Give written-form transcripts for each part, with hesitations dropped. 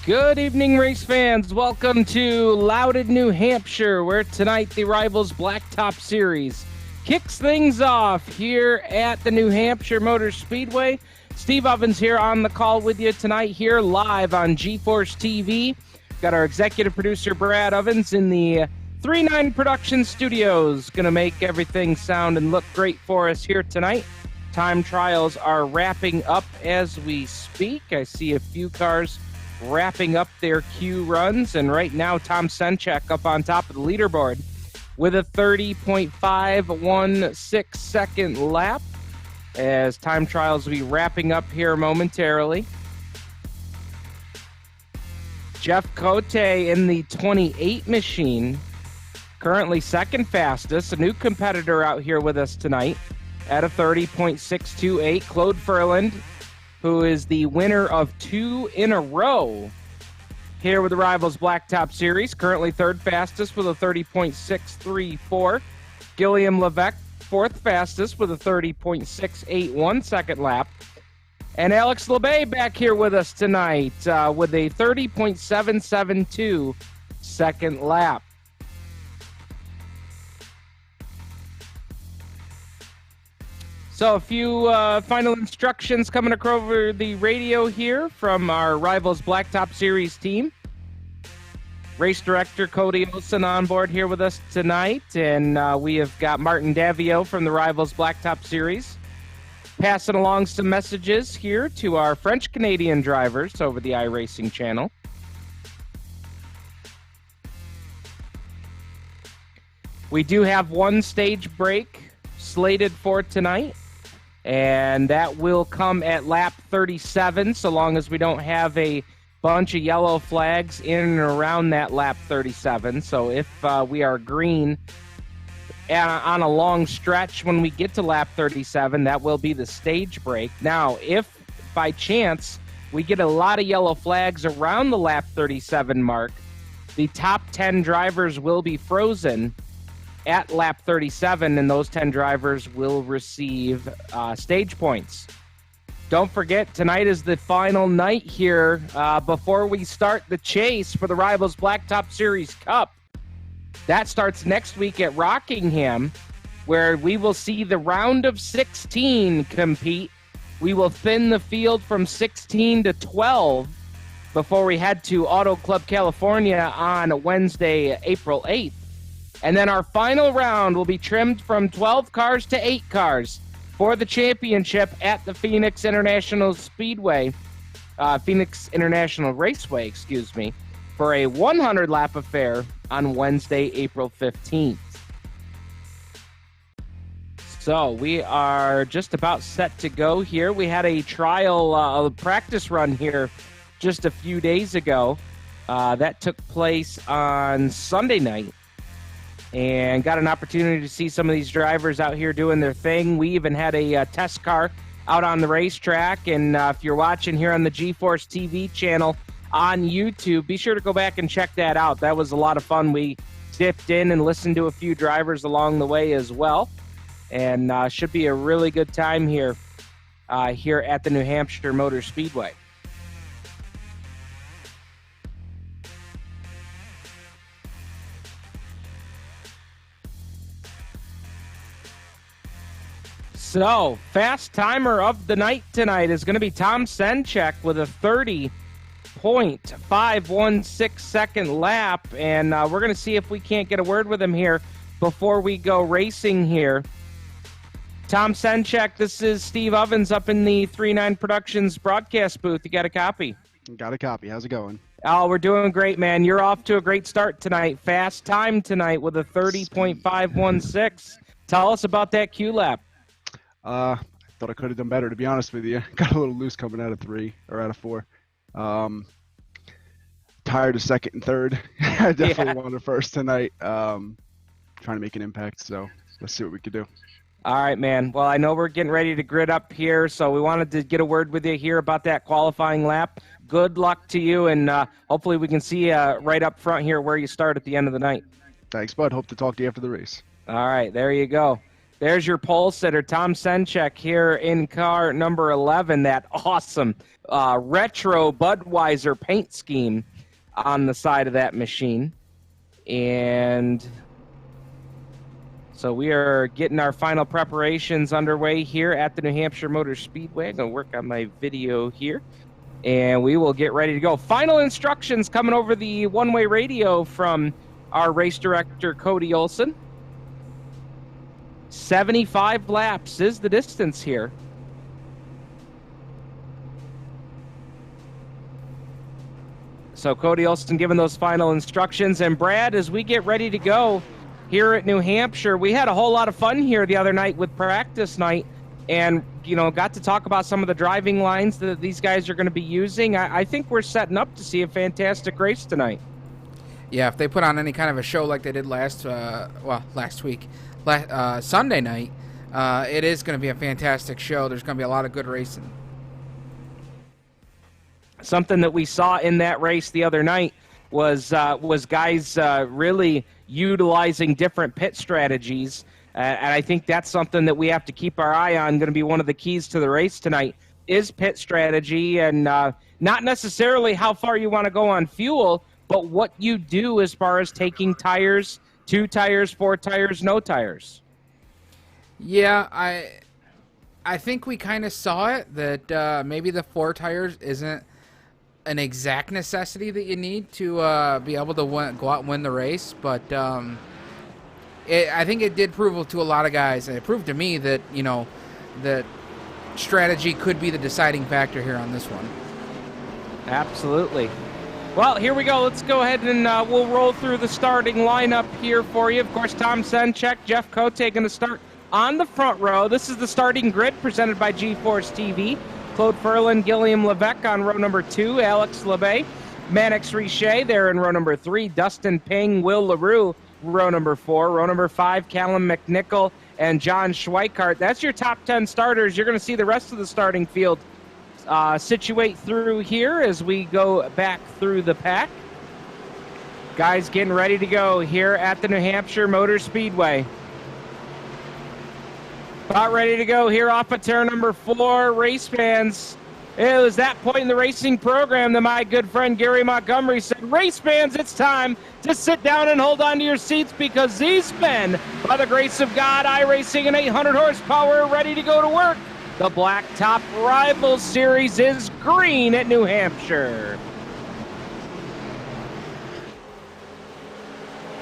Good evening, race fans. Welcome to Loudon, New Hampshire, where tonight the Rivalz Blacktop Series kicks things off here at the New Hampshire Motor Speedway. Steve Ovens here on the call with you tonight here live on G-Force TV. Got our executive producer, Brad Ovens, in the 3-9 Production Studios. Going to make everything sound and look great for us here tonight. Time trials are wrapping up as we speak. I see a few cars wrapping up their Q runs, and right now Tom Senchak up on top of the leaderboard with a 30.516 second lap as time trials will be wrapping up here momentarily. Jeff Cote in the 28 machine, currently second fastest, a new competitor out here with us tonight at a 30.628. Claude Furland, who is the winner of 2 in a row here with the Rivalz Blacktop Series, currently third fastest with a 30.634. Gilliam Levesque, fourth fastest with a 30.681 second lap. And Alex LeBay back here with us tonight with a 30.772 second lap. So a few final instructions coming over the radio here from our Rivalz Blacktop Series team. Race director Cody Olson on board here with us tonight, and we have got Martin Davio from the Rivalz Blacktop Series passing along some messages here to our French-Canadian drivers over the iRacing channel. We do have one stage break slated for tonight, and that will come at lap 37, so long as we don't have a bunch of yellow flags in and around that lap 37. So if we are green on a long stretch when we get to lap 37, that will be the stage break. Now, if by chance we get a lot of yellow flags around the lap 37 mark, the top 10 drivers will be frozen at lap 37, and those 10 drivers will receive stage points. Don't forget, tonight is the final night here before we start the chase for the Rivalz Blacktop Series Cup. That starts next week at Rockingham, where we will see the round of 16 compete. We will thin the field from 16 to 12 before we head to Auto Club California on Wednesday, April 8th. And then our final round will be trimmed from 12 cars to 8 cars for the championship at the Phoenix International Raceway, for a 100-lap affair on Wednesday, April 15th. So we are just about set to go here. We had a trial practice run here just a few days ago. That took place on Sunday night, and got an opportunity to see some of these drivers out here doing their thing. We even had a test car out on the racetrack, and if you're watching here on the G-Force TV channel on YouTube, be sure to go back and check that out. That was a lot of fun. We dipped in and listened to a few drivers along the way as well, and should be a really good time here at the New Hampshire Motor Speedway. So, fast timer of the night tonight is going to be Tom Senchek with a 30.516 second lap, and we're going to see if we can't get a word with him here before we go racing here. Tom Senchek, this is Steve Ovens up in the 3-9 Productions broadcast booth. You got a copy? Got a copy. How's it going? Oh, we're doing great, man. You're off to a great start tonight. Fast time tonight with a 30.516. Tell us about that Q lap. I thought I could have done better, to be honest with you. Got a little loose coming out of 4. Tired of second and third. I definitely wanted first tonight. Trying to make an impact, so let's see what we can do. All right, man. Well, I know we're getting ready to grid up here, so we wanted to get a word with you here about that qualifying lap. Good luck to you, and hopefully we can see you right up front here where you start at the end of the night. Thanks, bud. Hope to talk to you after the race. All right, there you go. There's your pole sitter, Tom Senchek, here in car number 11, that awesome retro Budweiser paint scheme on the side of that machine. And so we are getting our final preparations underway here at the New Hampshire Motor Speedway. I'm going to work on my video here, and we will get ready to go. Final instructions coming over the one-way radio from our race director, Cody Olson. 75 laps is the distance here. So Cody Olson giving those final instructions. And Brad, as we get ready to go here at New Hampshire, we had a whole lot of fun here the other night with practice night, and got to talk about some of the driving lines that these guys are going to be using. I think we're setting up to see a fantastic race tonight. Yeah, if they put on any kind of a show like they did last week, Sunday night, it is going to be a fantastic show. There's going to be a lot of good racing. Something that we saw in that race the other night was guys really utilizing different pit strategies, and I think that's something that we have to keep our eye on. Going to be one of the keys to the race tonight is pit strategy, and not necessarily how far you want to go on fuel, but what you do as far as taking tires, 2 tires, 4 tires, no tires. Yeah, I think we kind of saw it, that maybe the 4 tires isn't an exact necessity that you need to be able to go out and win the race, but I think it did prove to a lot of guys, and it proved to me that, that strategy could be the deciding factor here on this one. Absolutely. Well, here we go. Let's go ahead and we'll roll through the starting lineup here for you. Of course, Tom Senchek, Jeff Cote going to start on the front row. This is the starting grid presented by GeForce TV. Claude Ferlin, Gilliam Levesque on row number 2, Alex LeBay, Mannix Richet there in row number 3, Dustin Ping, Will LaRue, row number 4, row number 5, Callum McNichol, and John Schweikart. That's your top 10 starters. You're going to see the rest of the starting field situate through here as we go back through the pack. Guys getting ready to go here at the New Hampshire Motor Speedway. About ready to go here off of turn number 4. Race fans, it was that point in the racing program that my good friend Gary Montgomery said, race fans, it's time to sit down and hold on to your seats, because these men, by the grace of God, iRacing and 800 horsepower, are ready to go to work. The Blacktop Rivalz Series is green at New Hampshire.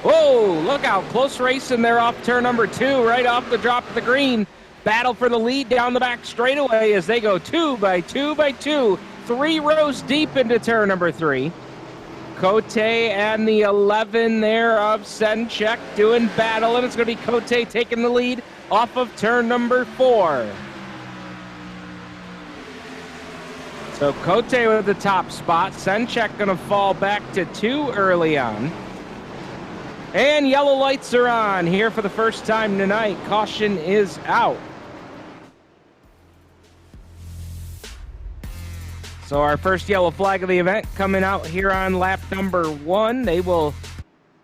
Whoa, look out. Close racing there off turn number 2, right off the drop of the green. Battle for the lead down the back straightaway as they go 2 by 2 by 2, 3 rows deep into turn number 3. Cote and the 11 there of Senchek doing battle, and it's going to be Cote taking the lead off of turn number 4. So Cote with the top spot. Senchek going to fall back to 2 early on. And yellow lights are on here for the first time tonight. Caution is out. So our first yellow flag of the event coming out here on lap number 1. They will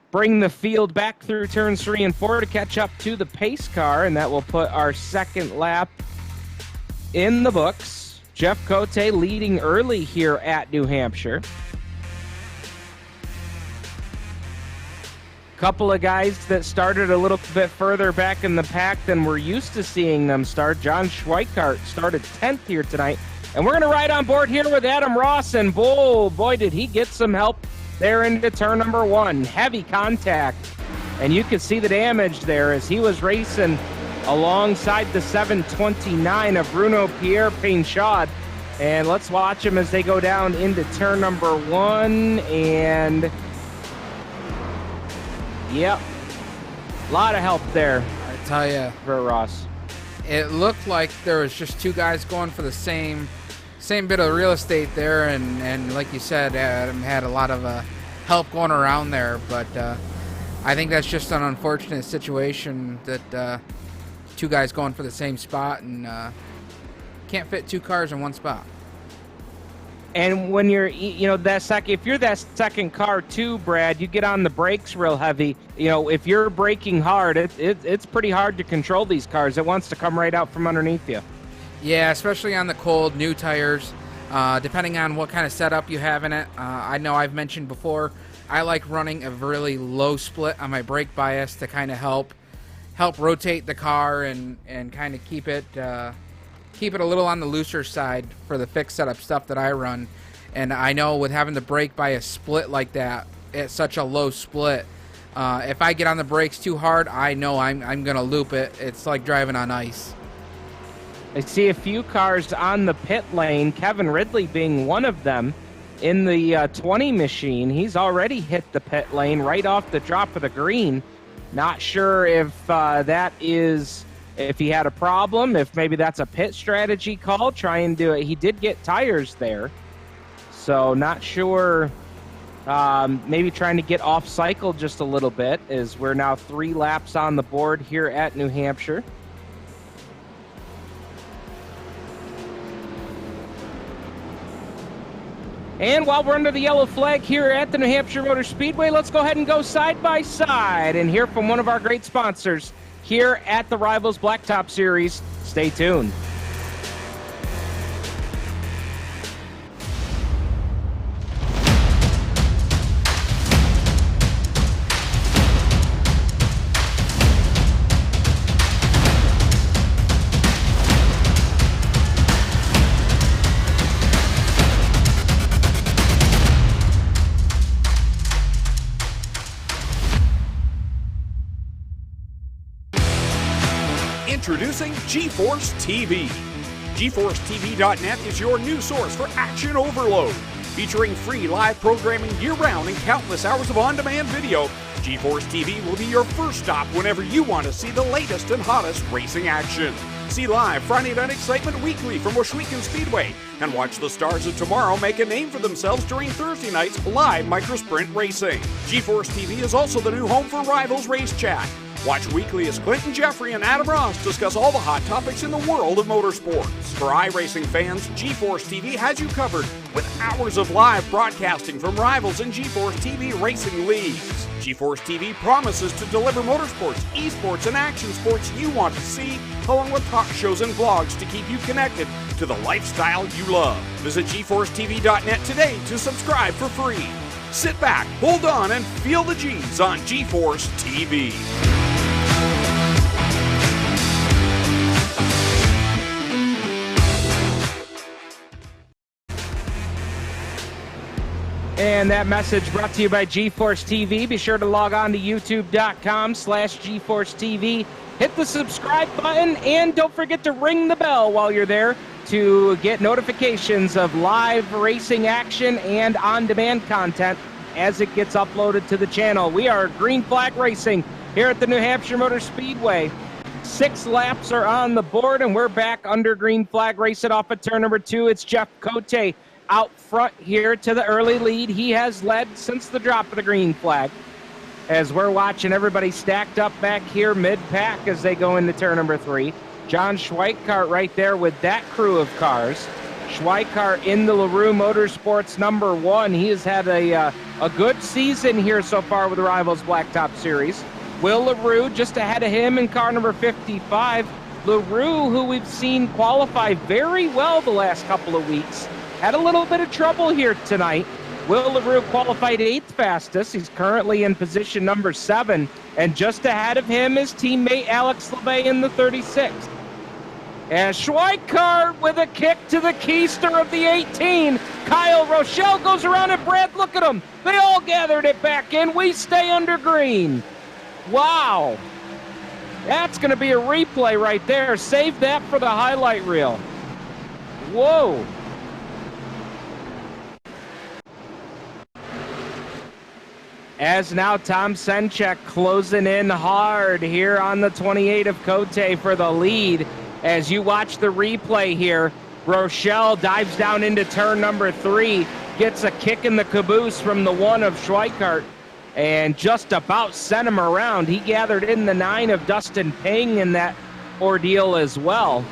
bring the field back through turns 3 and 4 to catch up to the pace car, and that will put our second lap in the books. Jeff Cote leading early here at New Hampshire. Couple of guys that started a little bit further back in the pack than we're used to seeing them start. John Schweikart started 10th here tonight. And we're going to ride on board here with Adam Ross. And boy, did he get some help there into turn number 1. Heavy contact. And you can see the damage there as he was racing alongside the 729 of Bruno Pierre Payne. And let's watch them as they go down into turn number 1. And yep, a lot of help there. I tell you, for Ross. It looked like there was just two guys going for the same bit of real estate there, and like you said, Adam had a lot of help going around there. But I think that's just an unfortunate situation that two guys going for the same spot and can't fit two cars in one spot. And when you're, if you're that second car too, Brad, you get on the brakes real heavy. If you're braking hard, it's pretty hard to control these cars. It wants to come right out from underneath you. Yeah, especially on the cold, new tires, depending on what kind of setup you have in it. I know I've mentioned before, I like running a really low split on my brake bias to kind of help rotate the car and kind of keep it a little on the looser side for the fixed setup stuff that I run. And I know with having the brake by a split like that, at such a low split, if I get on the brakes too hard, I know I'm going to loop it. It's like driving on ice. I see a few cars on the pit lane, Kevin Ridley being one of them. In the 20 machine, he's already hit the pit lane right off the drop of the green. Not sure if if he had a problem, if maybe that's a pit strategy call, trying to, he did get tires there. So not sure, maybe trying to get off cycle just a little bit, as we're now 3 laps on the board here at New Hampshire. And while we're under the yellow flag here at the New Hampshire Motor Speedway, let's go ahead and go side by side and hear from one of our great sponsors here at the Rivalz Blacktop Series. Stay tuned. Introducing GeForce TV. GeForceTV.net is your new source for action overload. Featuring free live programming year-round and countless hours of on-demand video, GeForce TV will be your first stop whenever you want to see the latest and hottest racing action. See live Friday Night Excitement weekly from Washougal Speedway, and watch the stars of tomorrow make a name for themselves during Thursday night's live microsprint racing. GeForce TV is also the new home for Rivalz Race Chat. Watch weekly as Clinton Jeffrey and Adam Ross discuss all the hot topics in the world of motorsports. For iRacing fans, GeForce TV has you covered with hours of live broadcasting from Rivalz and GeForce TV racing leagues. GeForce TV promises to deliver motorsports, esports, and action sports you want to see, along with talk shows and vlogs to keep you connected to the lifestyle you love. Visit GeForceTV.net today to subscribe for free. Sit back, hold on, and feel the G's on GeForce TV. And that message brought to you by GeForce TV. Be sure to log on to youtube.com/GeForce TV. Hit the subscribe button, and don't forget to ring the bell while you're there to get notifications of live racing action and on-demand content as it gets uploaded to the channel. We are Green Flag Racing here at the New Hampshire Motor Speedway. 6 laps are on the board, and we're back under green flag racing off at turn number 2. It's Jeff Cote out front here to the early lead. He has led since the drop of the green flag, as we're watching everybody stacked up back here mid-pack as they go into turn number 3. John Schweikart right there with that crew of cars. Schweikart in the LaRue Motorsports number 1. He has had a good season here so far with the Rivalz Blacktop Series. Will LaRue just ahead of him in car number 55. LaRue, who we've seen qualify very well the last couple of weeks, had a little bit of trouble here tonight. Will LaRue qualified 8th fastest. He's currently in position number 7. And just ahead of him is teammate Alex LeVay in the 36th. And Schweikart with a kick to the keister of the 18. Kyle Rochelle goes around, and Brad, look at them. They all gathered it back in. We stay under green. Wow. That's going to be a replay right there. Save that for the highlight reel. Whoa. As now Tom Senchek closing in hard here on the 28 of Cote for the lead. As you watch the replay here, Rochelle dives down into turn number 3, gets a kick in the caboose from the 1 of Schweikart, and just about sent him around. He gathered in the 9 of Dustin Payne in that ordeal as well.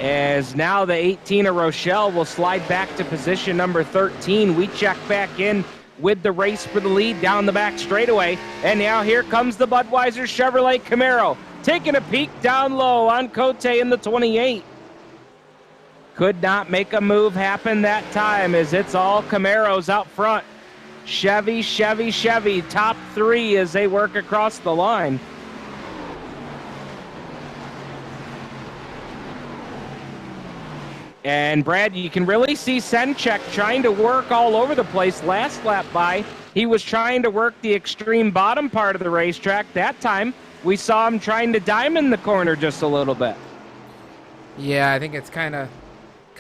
As now the 18 of Rochelle will slide back to position number 13. We check back in with the race for the lead down the back straightaway. And now here comes the Budweiser Chevrolet Camaro, taking a peek down low on Cote in the 28. Could not make a move happen that time, as it's all Camaros out front. Chevy, Chevy, Chevy, top 3 as they work across the line. And Brad, you can really see Senchek trying to work all over the place. Last lap by, he was trying to work the extreme bottom part of the racetrack. That time, we saw him trying to diamond the corner just a little bit. Yeah, I think it's kind of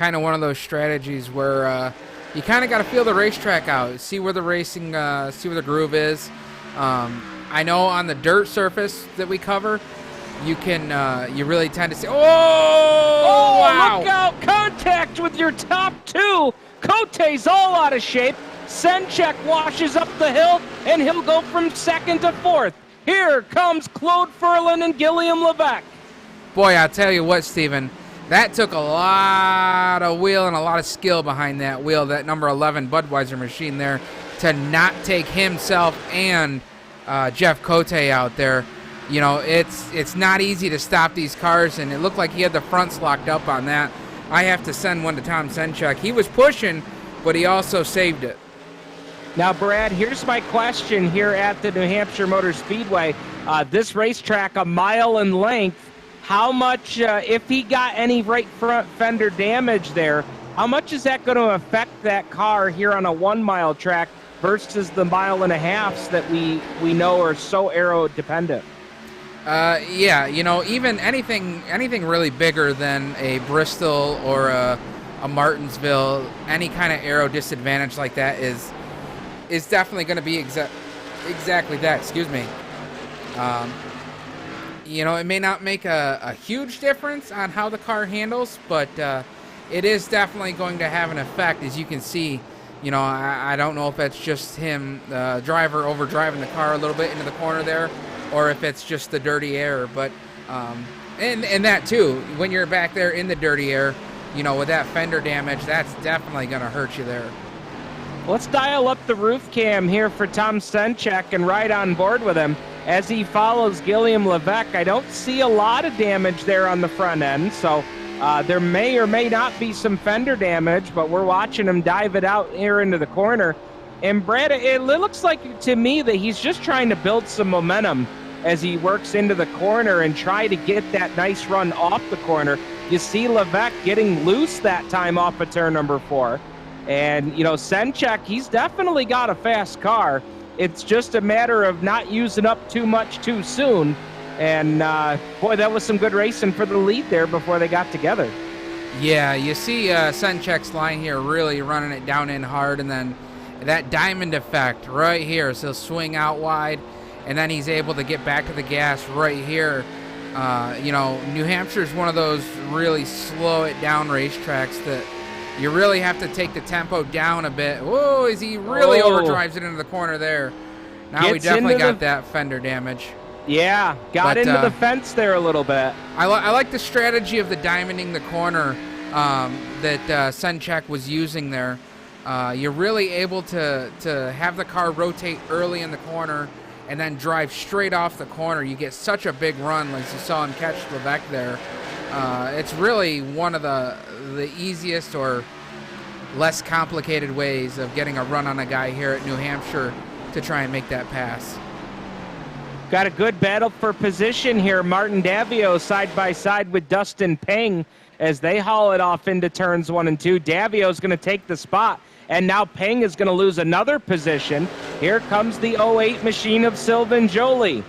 one of those strategies where you kind of got to feel the racetrack out, see where the racing, see where the groove is. I know on the dirt surface that we cover, you can you really tend to say, oh, wow. Look out, contact with your top 2. Cote's all out of shape. Senchek washes up the hill, and he'll go from 2nd to 4th. Here comes Claude Ferlin and Gilliam Levesque. Boy, I'll tell you what, Steven, that took a lot of wheel and a lot of skill behind that wheel, that number 11 Budweiser machine there, to not take himself and Jeff Cote out there. You know, it's not easy to stop these cars, and it looked like he had the fronts locked up on that. I have to send one to Tom Senchek. He was pushing, but he also saved it. Now, Brad, here's my question here at the New Hampshire Motor Speedway. This racetrack, a mile in length, how much, if he got any right front fender damage there, how much is that going to affect that car here on a 1 mile track versus the 1.5 miles that we know are so aero dependent? Yeah, you know, even anything really bigger than a Bristol or a Martinsville, any kind of aero disadvantage like that is definitely going to be exactly that. Excuse me. You know, it may not make a huge difference on how the car handles, but it is definitely going to have an effect. As you can see, you know, I don't know if it's just him, the driver, overdriving the car a little bit into the corner there, or if it's just the dirty air. But and that too, when you're back there in the dirty air, you know, with that fender damage, that's definitely going to hurt you there. Let's dial up the roof cam here for Tom Senchek and ride on board with him as he follows Gilliam Levesque. I don't see a lot of damage there on the front end, so there may or may not be some fender damage, but we're watching him dive it out here into the corner. And Brad, it looks like to me that he's just trying to build some momentum as he works into the corner and try to get that nice run off the corner. You see Levesque getting loose that time off of turn number 4. And, you know, Senchek, he's definitely got a fast car. It's just a matter of not using up too much too soon. And, boy, that was some good racing for the lead there before they got together. Yeah, you see Senchek's line here really running it down in hard, and then that diamond effect right here. So he'll swing out wide, and then he's able to get back to the gas right here. You know, New Hampshire is one of those really slow it down racetracks that you really have to take the tempo down a bit. Whoa, as he really overdrives it into the corner there. Now we definitely got that fender damage. Yeah, got into the fence there a little bit. I like the strategy of the diamonding the corner that Senchek was using there. You're really able to have the car rotate early in the corner and then drive straight off the corner. You get such a big run, like you saw him catch Levesque there. It's really one of the easiest or less complicated ways of getting a run on a guy here at New Hampshire to try and make that pass. Got a good battle for position here. Martin Davio side by side with Dustin Payne as they haul it off into turns 1 and 2. Davio's going to take the spot, and now Payne is going to lose another position. Here comes the 08 machine of Sylvan Jolie.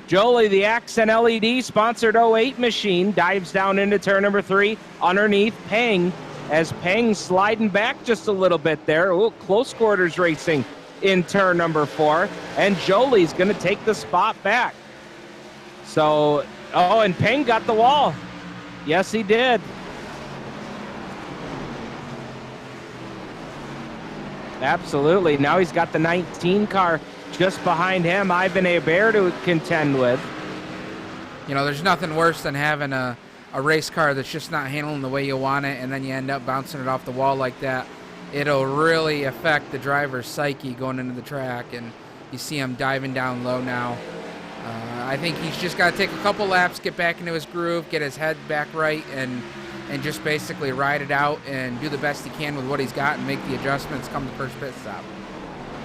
Jolie, the Accent LED sponsored 08 machine, dives down into turn number 3 underneath Payne, as Payne sliding back just a little bit there. Ooh, close quarters racing in turn number 4, and Jolie's going to take the spot back. So, and Payne got the wall. Yes, he did. Absolutely. Now he's got the 19 car just behind him, Ivan Hebert, to contend with. You know, there's nothing worse than having a race car that's just not handling the way you want it, and then you end up bouncing it off the wall like that. It'll really affect the driver's psyche going into the track, and you see him diving down low now. I think he's just got to take a couple laps, get back into his groove, get his head back right, and just basically ride it out and do the best he can with what he's got and make the adjustments come to first pit stop.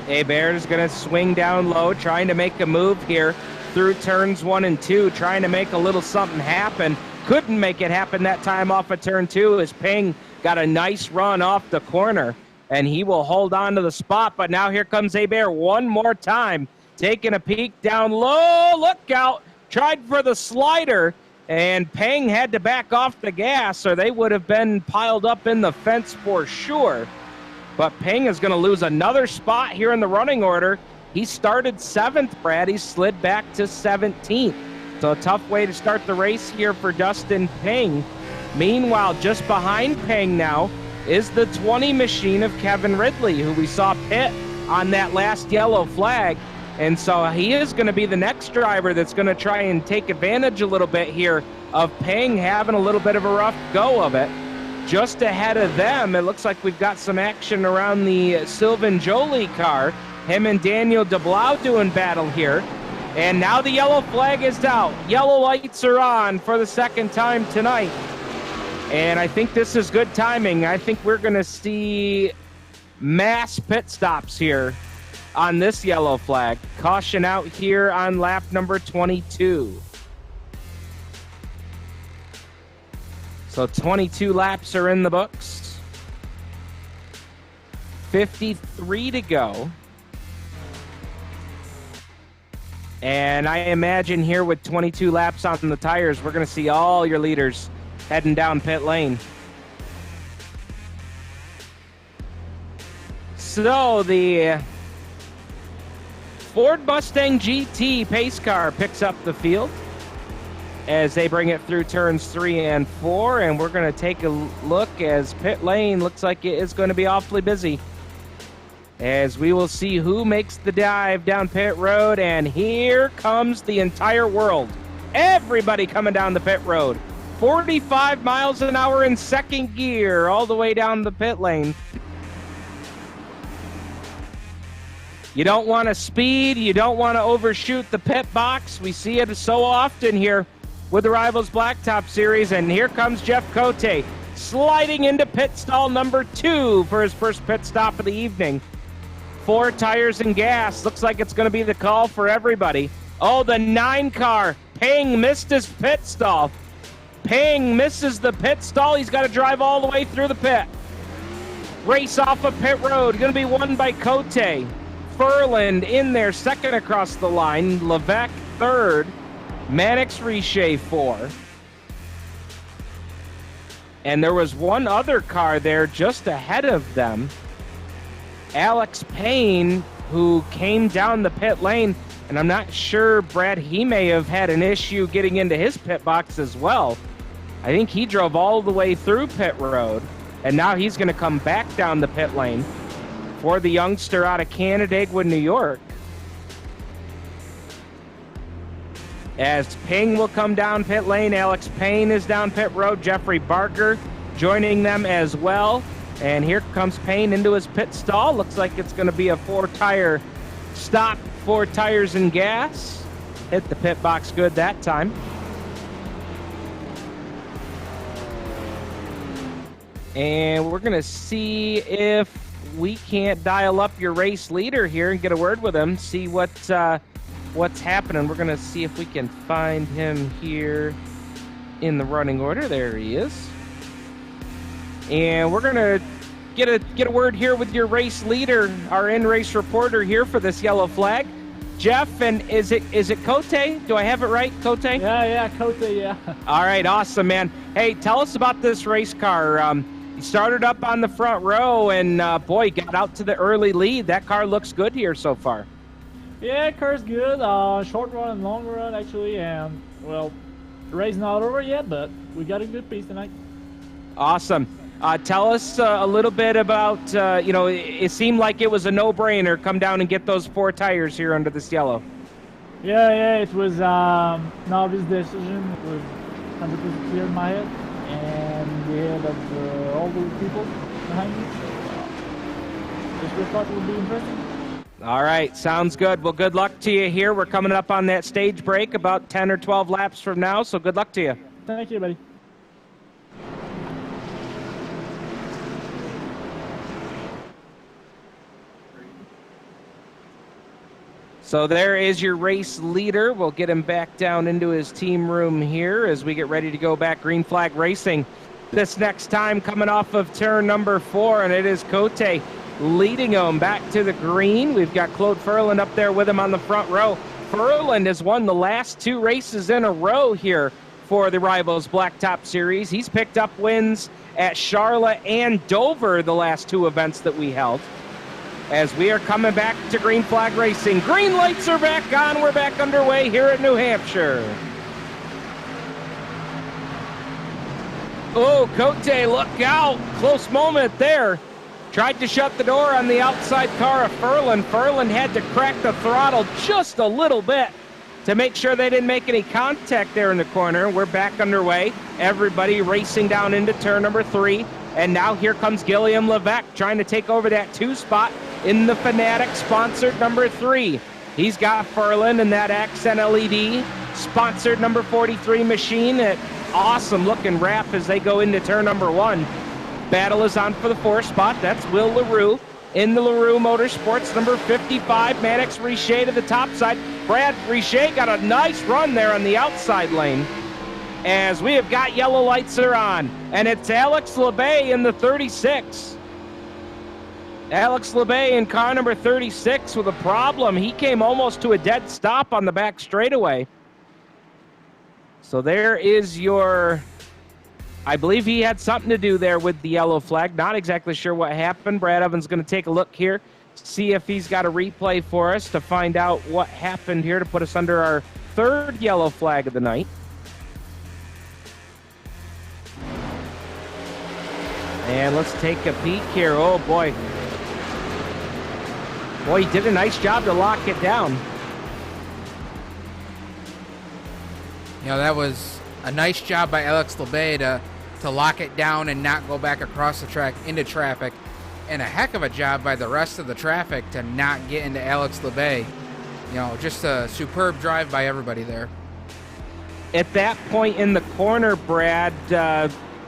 Hebert is going to swing down low, trying to make a move here through turns 1 and 2, trying to make a little something happen. Couldn't make it happen that time off of turn 2 as Payne got a nice run off the corner, and he will hold on to the spot. But now here comes Hebert one more time, taking a peek down low. Look out. Tried for the slider, and Payne had to back off the gas, or they would have been piled up in the fence for sure. But Payne is going to lose another spot here in the running order. He started 7th, Brad. He slid back to 17th. So a tough way to start the race here for Dustin Payne. Meanwhile, just behind Payne now is the 20 machine of Kevin Ridley, who we saw pit on that last yellow flag. And so he is going to be the next driver that's going to try and take advantage a little bit here of Payne having a little bit of a rough go of it. Just ahead of them, it looks like we've got some action around the Sylvan Jolie car. Him and Daniel Dubois doing battle here. And now the yellow flag is out. Yellow lights are on for the second time tonight. And I think this is good timing. I think we're going to see mass pit stops here on this yellow flag. Caution out here on lap number 22. So 22 laps are in the books. 53 to go. And I imagine here with 22 laps on the tires, we're going to see all your leaders heading down pit lane. So the Ford Mustang GT pace car picks up the field as they bring it through turns 3 and 4, and we're going to take a look as pit lane looks like it is going to be awfully busy, as we will see who makes the dive down pit road. And here comes the entire world. Everybody coming down the pit road. 45 miles an hour in second gear all the way down the pit lane. You don't want to speed. You don't want to overshoot the pit box. We see it so often here with the Rivalz Blacktop Series. And here comes Jeff Cote sliding into pit stall number 2 for his first pit stop of the evening. 4 tires and gas. Looks like it's going to be the call for everybody. Oh, the 9 car. Payne missed his pit stall. Payne misses the pit stall. He's got to drive all the way through the pit. Race off of pit road. Going to be won by Cote. Furland in there, second across the line. Levesque third. Mannix Richer 4. And there was one other car there just ahead of them. Alex Payne, who came down the pit lane. And I'm not sure, Brad, he may have had an issue getting into his pit box as well. I think he drove all the way through pit road. And now he's going to come back down the pit lane for the youngster out of Canandaigua, New York. As Payne will come down pit lane, Alex Payne is down pit road. Jeffrey Barker joining them as well. And here comes Payne into his pit stall. Looks like it's going to be a 4-tire stop, 4 tires and gas. Hit the pit box good that time. And we're going to see if we can't dial up your race leader here and get a word with him, see what's happening. We're going to see if we can find him here in the running order. There he is. And we're going to get a word here with your race leader, our in-race reporter here for this yellow flag. Jeff, and is it Cote? Do I have it right, Cote? Yeah, Cote, yeah. All right, awesome, man. Hey, tell us about this race car. You started up on the front row and, boy, got out to the early lead. That car looks good here so far. Yeah, car's good. Short run and long run, actually. And, well, the race not over yet, but we got a good piece tonight. Awesome. Tell us a little bit about, it seemed like it was a no-brainer. Come down and get those 4 tires here under this yellow. Yeah, it was an obvious decision. It was 100% clear in my head. And the head of all the people behind me. So, just thought it would be interesting. All right, sounds good. Well, good luck to you here. We're coming up on that stage break about 10 or 12 laps from now, so good luck to you. Thank you, buddy. So there is your race leader. We'll get him back down into his team room here as we get ready to go back green flag racing. This next time coming off of turn number 4, and it is Cote leading him back to the green. We've got Claude Furland up there with him on the front row. Furland has won the last 2 races in a row here for the Rivalz Blacktop Series. He's picked up wins at Charlotte and Dover the last 2 events that we held. As we are coming back to green flag racing. Green lights are back on. We're back underway here at New Hampshire. Oh, Cote, look out. Close moment there. Tried to shut the door on the outside car of Furland. Furland had to crack the throttle just a little bit to make sure they didn't make any contact there in the corner. We're back underway. Everybody racing down into turn number 3. And now here comes Guillaume Levesque trying to take over that 2 spot in the Fanatic-sponsored number 3. He's got Furland and that Accent LED sponsored number 43 machine. An awesome-looking wrap as they go into turn number 1. Battle is on for the 4 spot. That's Will LaRue in the LaRue Motorsports number 55. Mannix Richet to the top side. Brad Richet got a nice run there on the outside lane. As we have got yellow lights are on, and it's Alex LeBay in the 36. Alex LeBay in car number 36 with a problem. He came almost to a dead stop on the back straightaway. So there is your, I believe he had something to do there with the yellow flag. Not exactly sure what happened. Brad Evans going to take a look here, see if he's got a replay for us to find out what happened here to put us under our 3rd yellow flag of the night. And let's take a peek here. Oh, boy. Boy, he did a nice job to lock it down. You know, that was a nice job by Alex LeBay to lock it down and not go back across the track into traffic. And a heck of a job by the rest of the traffic to not get into Alex LeBay. You know, just a superb drive by everybody there. At that point in the corner, Brad,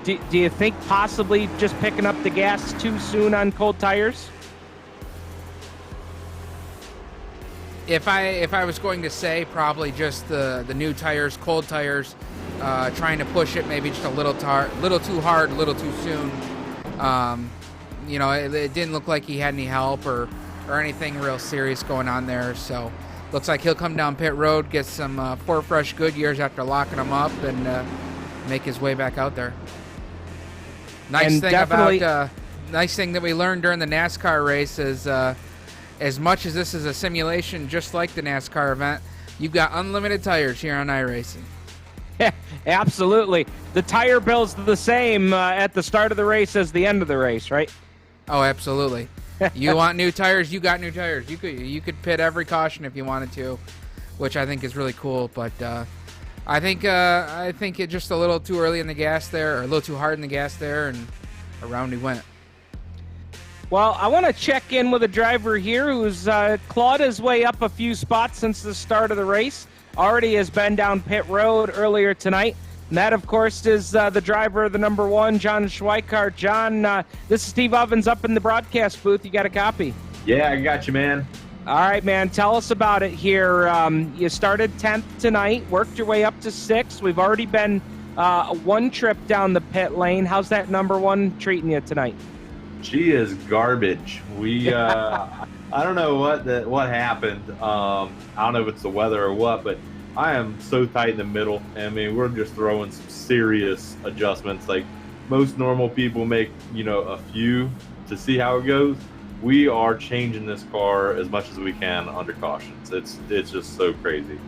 do you think possibly just picking up the gas too soon on cold tires? If I was going to say, probably just the new tires, cold tires, trying to push it maybe just a little too hard, a little too soon. You know, it didn't look like he had any help or anything real serious going on there. So looks like he'll come down pit road, get some 4 fresh Goodyears after locking them up, and make his way back out there. Nice thing that we learned during the NASCAR race is as much as this is a simulation just like the NASCAR event, you've got unlimited tires here on iRacing. Yeah, absolutely. The tire bill's the same at the start of the race as the end of the race, right? Oh, absolutely. You want new tires, you got new tires. You could pit every caution if you wanted to, which I think is really cool, but I think it just a little too early in the gas there, or a little too hard in the gas there, and around he went. Well, I want to check in with a driver here who's clawed his way up a few spots since the start of the race. Already has been down pit road earlier tonight. And that, of course, is the driver of the number 1, John Schweikart. John, this is Steve Ovens up in the broadcast booth. You got a copy? Yeah, I got you, man. All right, man. Tell us about it here. You started 10th tonight, worked your way up to 6th. We've already been one trip down the pit lane. How's that number 1 treating you tonight? She is garbage. We, I don't know what happened. I don't know if it's the weather or what, but I am so tight in the middle. I mean, we're just throwing some serious adjustments. Like most normal people make, a few to see how it goes. We are changing this car as much as we can under cautions. It's just so crazy.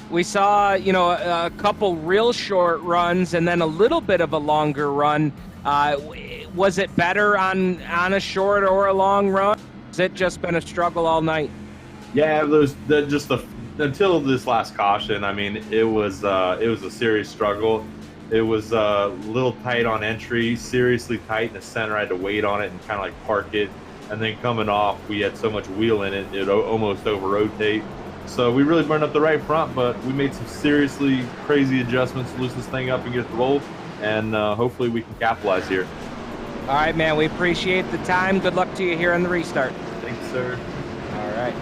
We saw, a couple real short runs and then a little bit of a longer run. Was it better on a short or a long run? Has it just been a struggle all night? Yeah, until this last caution. I mean, it was a serious struggle. It was a little tight on entry, seriously tight in the center. I had to wait on it and kind of like park it. And then coming off, we had so much wheel in it, it almost over-rotate. So we really burned up the right front, but we made some seriously crazy adjustments to loosen this thing up and get it to roll. And hopefully we can capitalize here. All right, man. We appreciate the time. Good luck to you here on the restart. Thanks, sir. All right.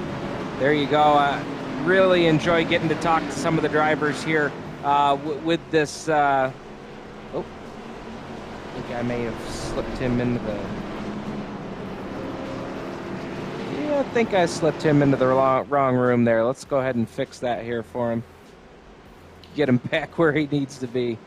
There you go. Really enjoy getting to talk to some of the drivers here with this. I think I may have slipped him into the... Yeah, I think I slipped him into the wrong room there. Let's go ahead and fix that here for him. Get him back where he needs to be.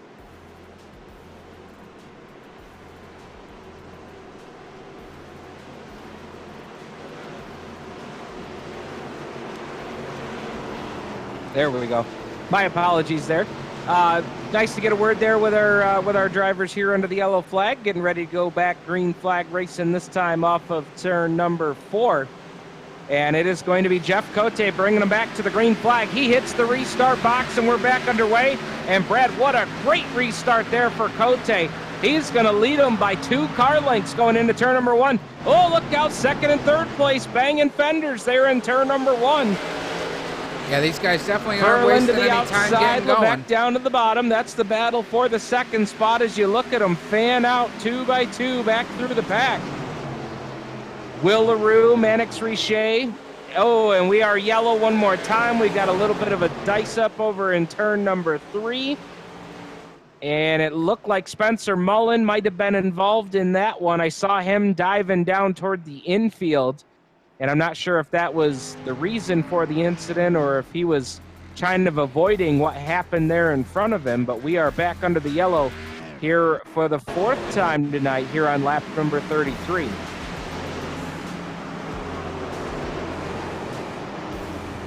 There we go. My apologies there. Nice to get a word there with our drivers here under the yellow flag, getting ready to go back green flag racing this time off of turn number 4. And it is going to be Jeff Cote bringing them back to the green flag. He hits the restart box, and we're back underway. And, Brad, what a great restart there for Cote. He's going to lead them by 2 car lengths going into turn number 1. Oh, look out, 2nd and 3rd place, banging fenders there in turn number 1. Yeah, these guys definitely aren't wasting any time getting going. Back down to the bottom. That's the battle for the 2nd spot as you look at them fan out 2 by 2 back through the pack. Will LaRue, Mannix Richer. Oh, and we are yellow one more time. We got a little bit of a dice up over in turn number 3. And it looked like Spencer Mullen might have been involved in that one. I saw him diving down toward the infield. And I'm not sure if that was the reason for the incident or if he was kind of avoiding what happened there in front of him. But we are back under the yellow here for the 4th time tonight here on lap number 33.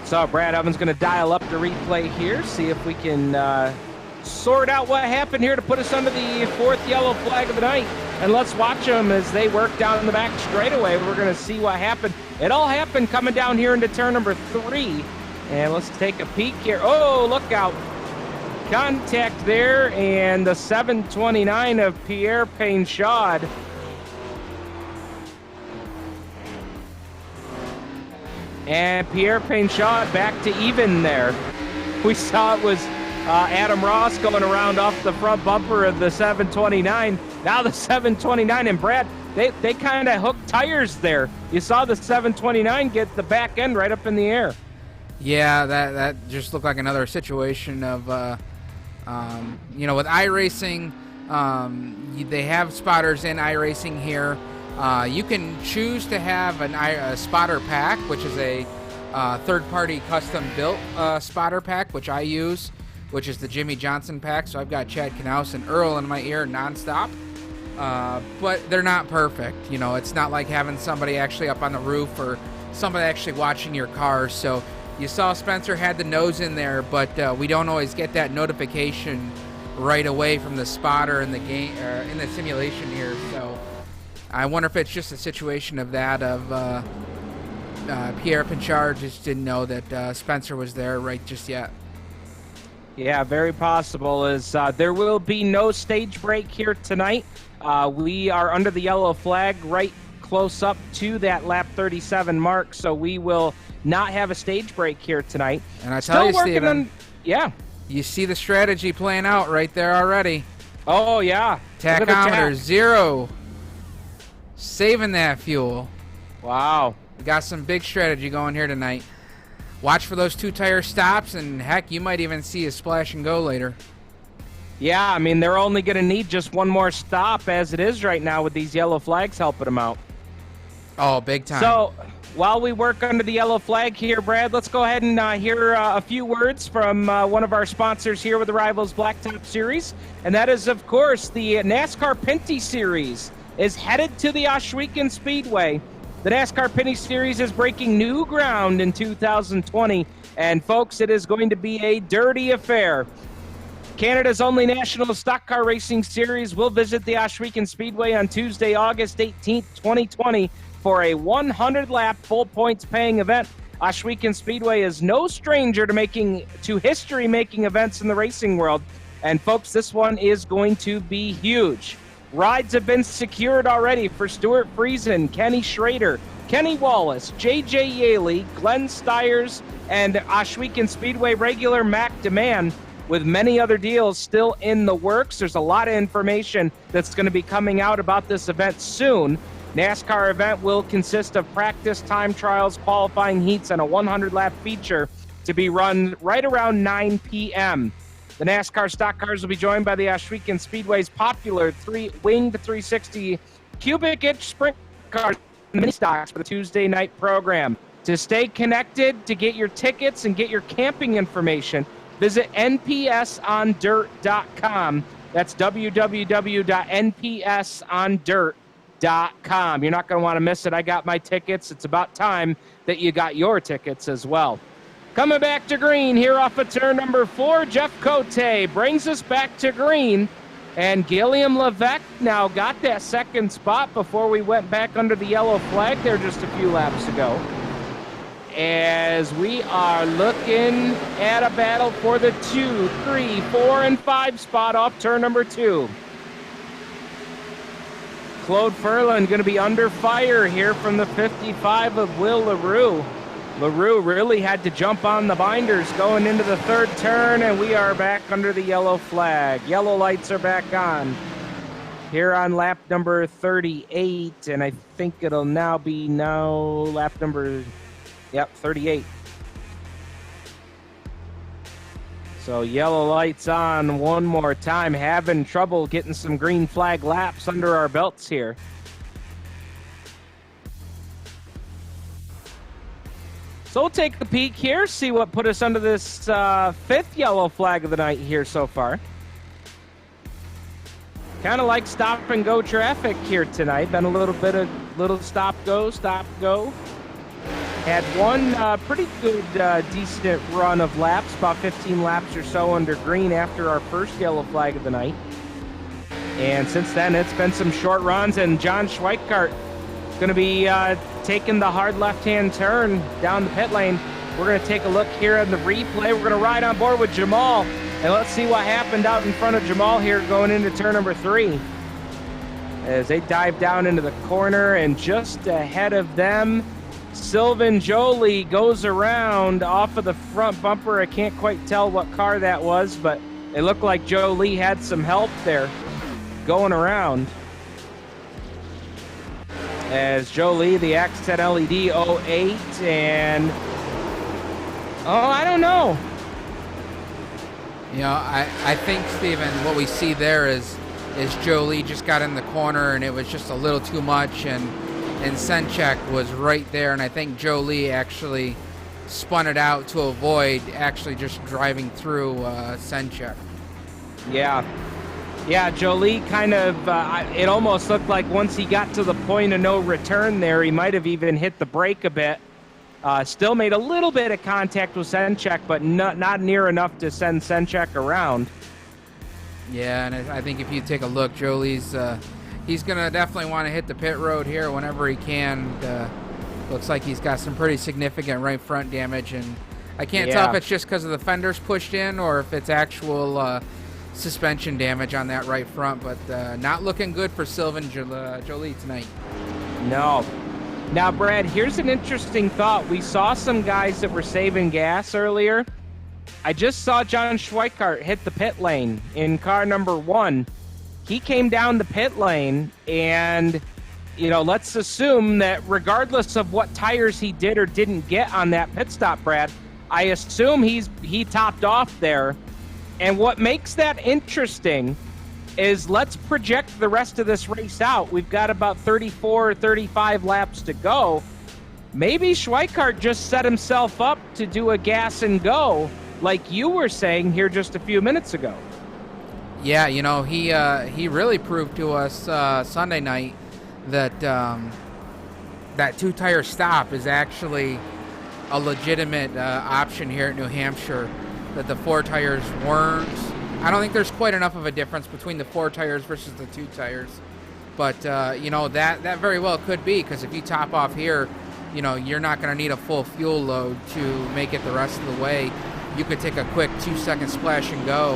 So Brad Evans going to dial up the replay here, see if we can sort out what happened here to put us under the 4th yellow flag of the night. And let's watch them as they work down in the back straightaway. We're going to see what happened. It all happened coming down here into turn number 3. And let's take a peek here. Oh, look out. Contact there, and the 729 of Pierre Payne. And Pierre Payne back to even there. We saw it was Adam Ross going around off the front bumper of the 729. Now the 729, and Brad, they kind of hooked tires there. You saw the 729 get the back end right up in the air. Yeah, that just looked like another situation of, with iRacing, they have spotters in iRacing here. You can choose to have a spotter pack, which is a third-party custom-built spotter pack, which I use, which is the Jimmy Johnson pack. So I've got Chad Knaus and Earl in my ear nonstop. But they're not perfect. It's not like having somebody actually up on the roof or somebody actually watching your car. So you saw Spencer had the nose in there, but we don't always get that notification right away from the spotter in the game in the simulation here. So I wonder if it's just a situation of that of Pierre Pinchard just didn't know that Spencer was there right just yet. Yeah, very possible. As there will be no stage break here tonight. We are under the yellow flag right close up to that lap 37 mark, so we will not have a stage break here tonight. And I tell you, Steven, You see the strategy playing out right there already. Oh, yeah. Look at the Tachometer tack. 0. Saving that fuel. Wow. We got some big strategy going here tonight. Watch for those 2-tire stops, and heck, you might even see a splash and go later. Yeah, I mean, they're only going to need just one more stop as it is right now with these yellow flags helping them out. Oh, big time. So, while we work under the yellow flag here, Brad, let's go ahead and hear a few words from one of our sponsors here with the Rivalz Blacktop Series, and that is, of course, the NASCAR Pinty Series is headed to the Ohsweken Speedway. The NASCAR Pinty Series is breaking new ground in 2020, and folks, it is going to be a dirty affair. Canada's only national stock car racing series will visit the Ohsweken Speedway on Tuesday, August 18th, 2020 for a 100-lap full points paying event. Ohsweken Speedway is no stranger to history-making events in the racing world. And folks, this one is going to be huge. Rides have been secured already for Stuart Friesen, Kenny Schrader, Kenny Wallace, J.J. Yaley, Glenn Stiers, and Ohsweken Speedway regular Mac DeMann, with many other deals still in the works. There's a lot of information that's going to be coming out about this event soon. NASCAR event will consist of practice, time trials, qualifying heats, and a 100-lap feature to be run right around 9 p.m. The NASCAR stock cars will be joined by the Ohsweken Speedway's popular winged 360 cubic inch sprint cars and mini stocks for the Tuesday night program. To stay connected, to get your tickets and get your camping information, visit npsondirt.com. That's www.npsondirt.com. You're not going to want to miss it. I got my tickets. It's about time that you got your tickets as well. Coming back to green here off of turn number 4, Jeff Cote brings us back to green. And Gilliam Levesque now got that second spot before we went back under the yellow flag there just a few laps ago. As we are looking at a battle for the 2, 3, 4, and 5 spot off turn number 2. Claude Furlan going to be under fire here from the 55 of Will LaRue. LaRue really had to jump on the binders going into the third turn, and we are back under the yellow flag. Yellow lights are back on here on lap number 38, and I think it'll now be lap number... Yep, 38. So yellow lights on one more time. Having trouble getting some green flag laps under our belts here. So we'll take a peek here, see what put us under this 5th yellow flag of the night here so far. Kind of like stop and go traffic here tonight. Been a little bit of stop go. Had one pretty good, decent run of laps, about 15 laps or so under green after our first yellow flag of the night. And since then, it's been some short runs, and John Schweikart going to be taking the hard left-hand turn down the pit lane. We're going to take a look here at the replay. We're going to ride on board with Jamal, and let's see what happened out in front of Jamal here going into turn number 3. As they dive down into the corner, and just ahead of them, Sylvain Joly goes around off of the front bumper. I can't quite tell what car that was, but it looked like Joly had some help there going around. As Joly, the Accent LED 08, and I don't know. You know, I think, Steven, what we see there is Joly just got in the corner and it was just a little too much, and Senchek was right there, and I think Joly actually spun it out to avoid actually just driving through Senchek. Yeah, Joly kind of, it almost looked like once he got to the point of no return there, he might have even hit the brake a bit. Still made a little bit of contact with Senchek, but not near enough to send Senchek around. Yeah, and I think if you take a look, Joly's, he's going to definitely want to hit the pit road here whenever he can. Looks like he's got some pretty significant right front damage, and I can't tell if it's just because of the fenders pushed in or if it's actual suspension damage on that right front, but not looking good for Sylvain Joly tonight. No. Now, Brad, here's an interesting thought. We saw some guys that were saving gas earlier, I just saw John Schweikart hit the pit lane in car number 1. He came down the pit lane, and, let's assume that regardless of what tires he did or didn't get on that pit stop, Brad, I assume he topped off there. And what makes that interesting is let's project the rest of this race out. We've got about 34 or 35 laps to go. Maybe Schweikart just set himself up to do a gas and go, like you were saying here just a few minutes ago. Yeah, he really proved to us Sunday night that that 2-tire stop is actually a legitimate option here at New Hampshire, that the 4 tires weren't. I don't think there's quite enough of a difference between the 4 tires versus the 2 tires. But, that very well could be, because if you top off here, you're not going to need a full fuel load to make it the rest of the way. You could take a quick 2-second splash and go,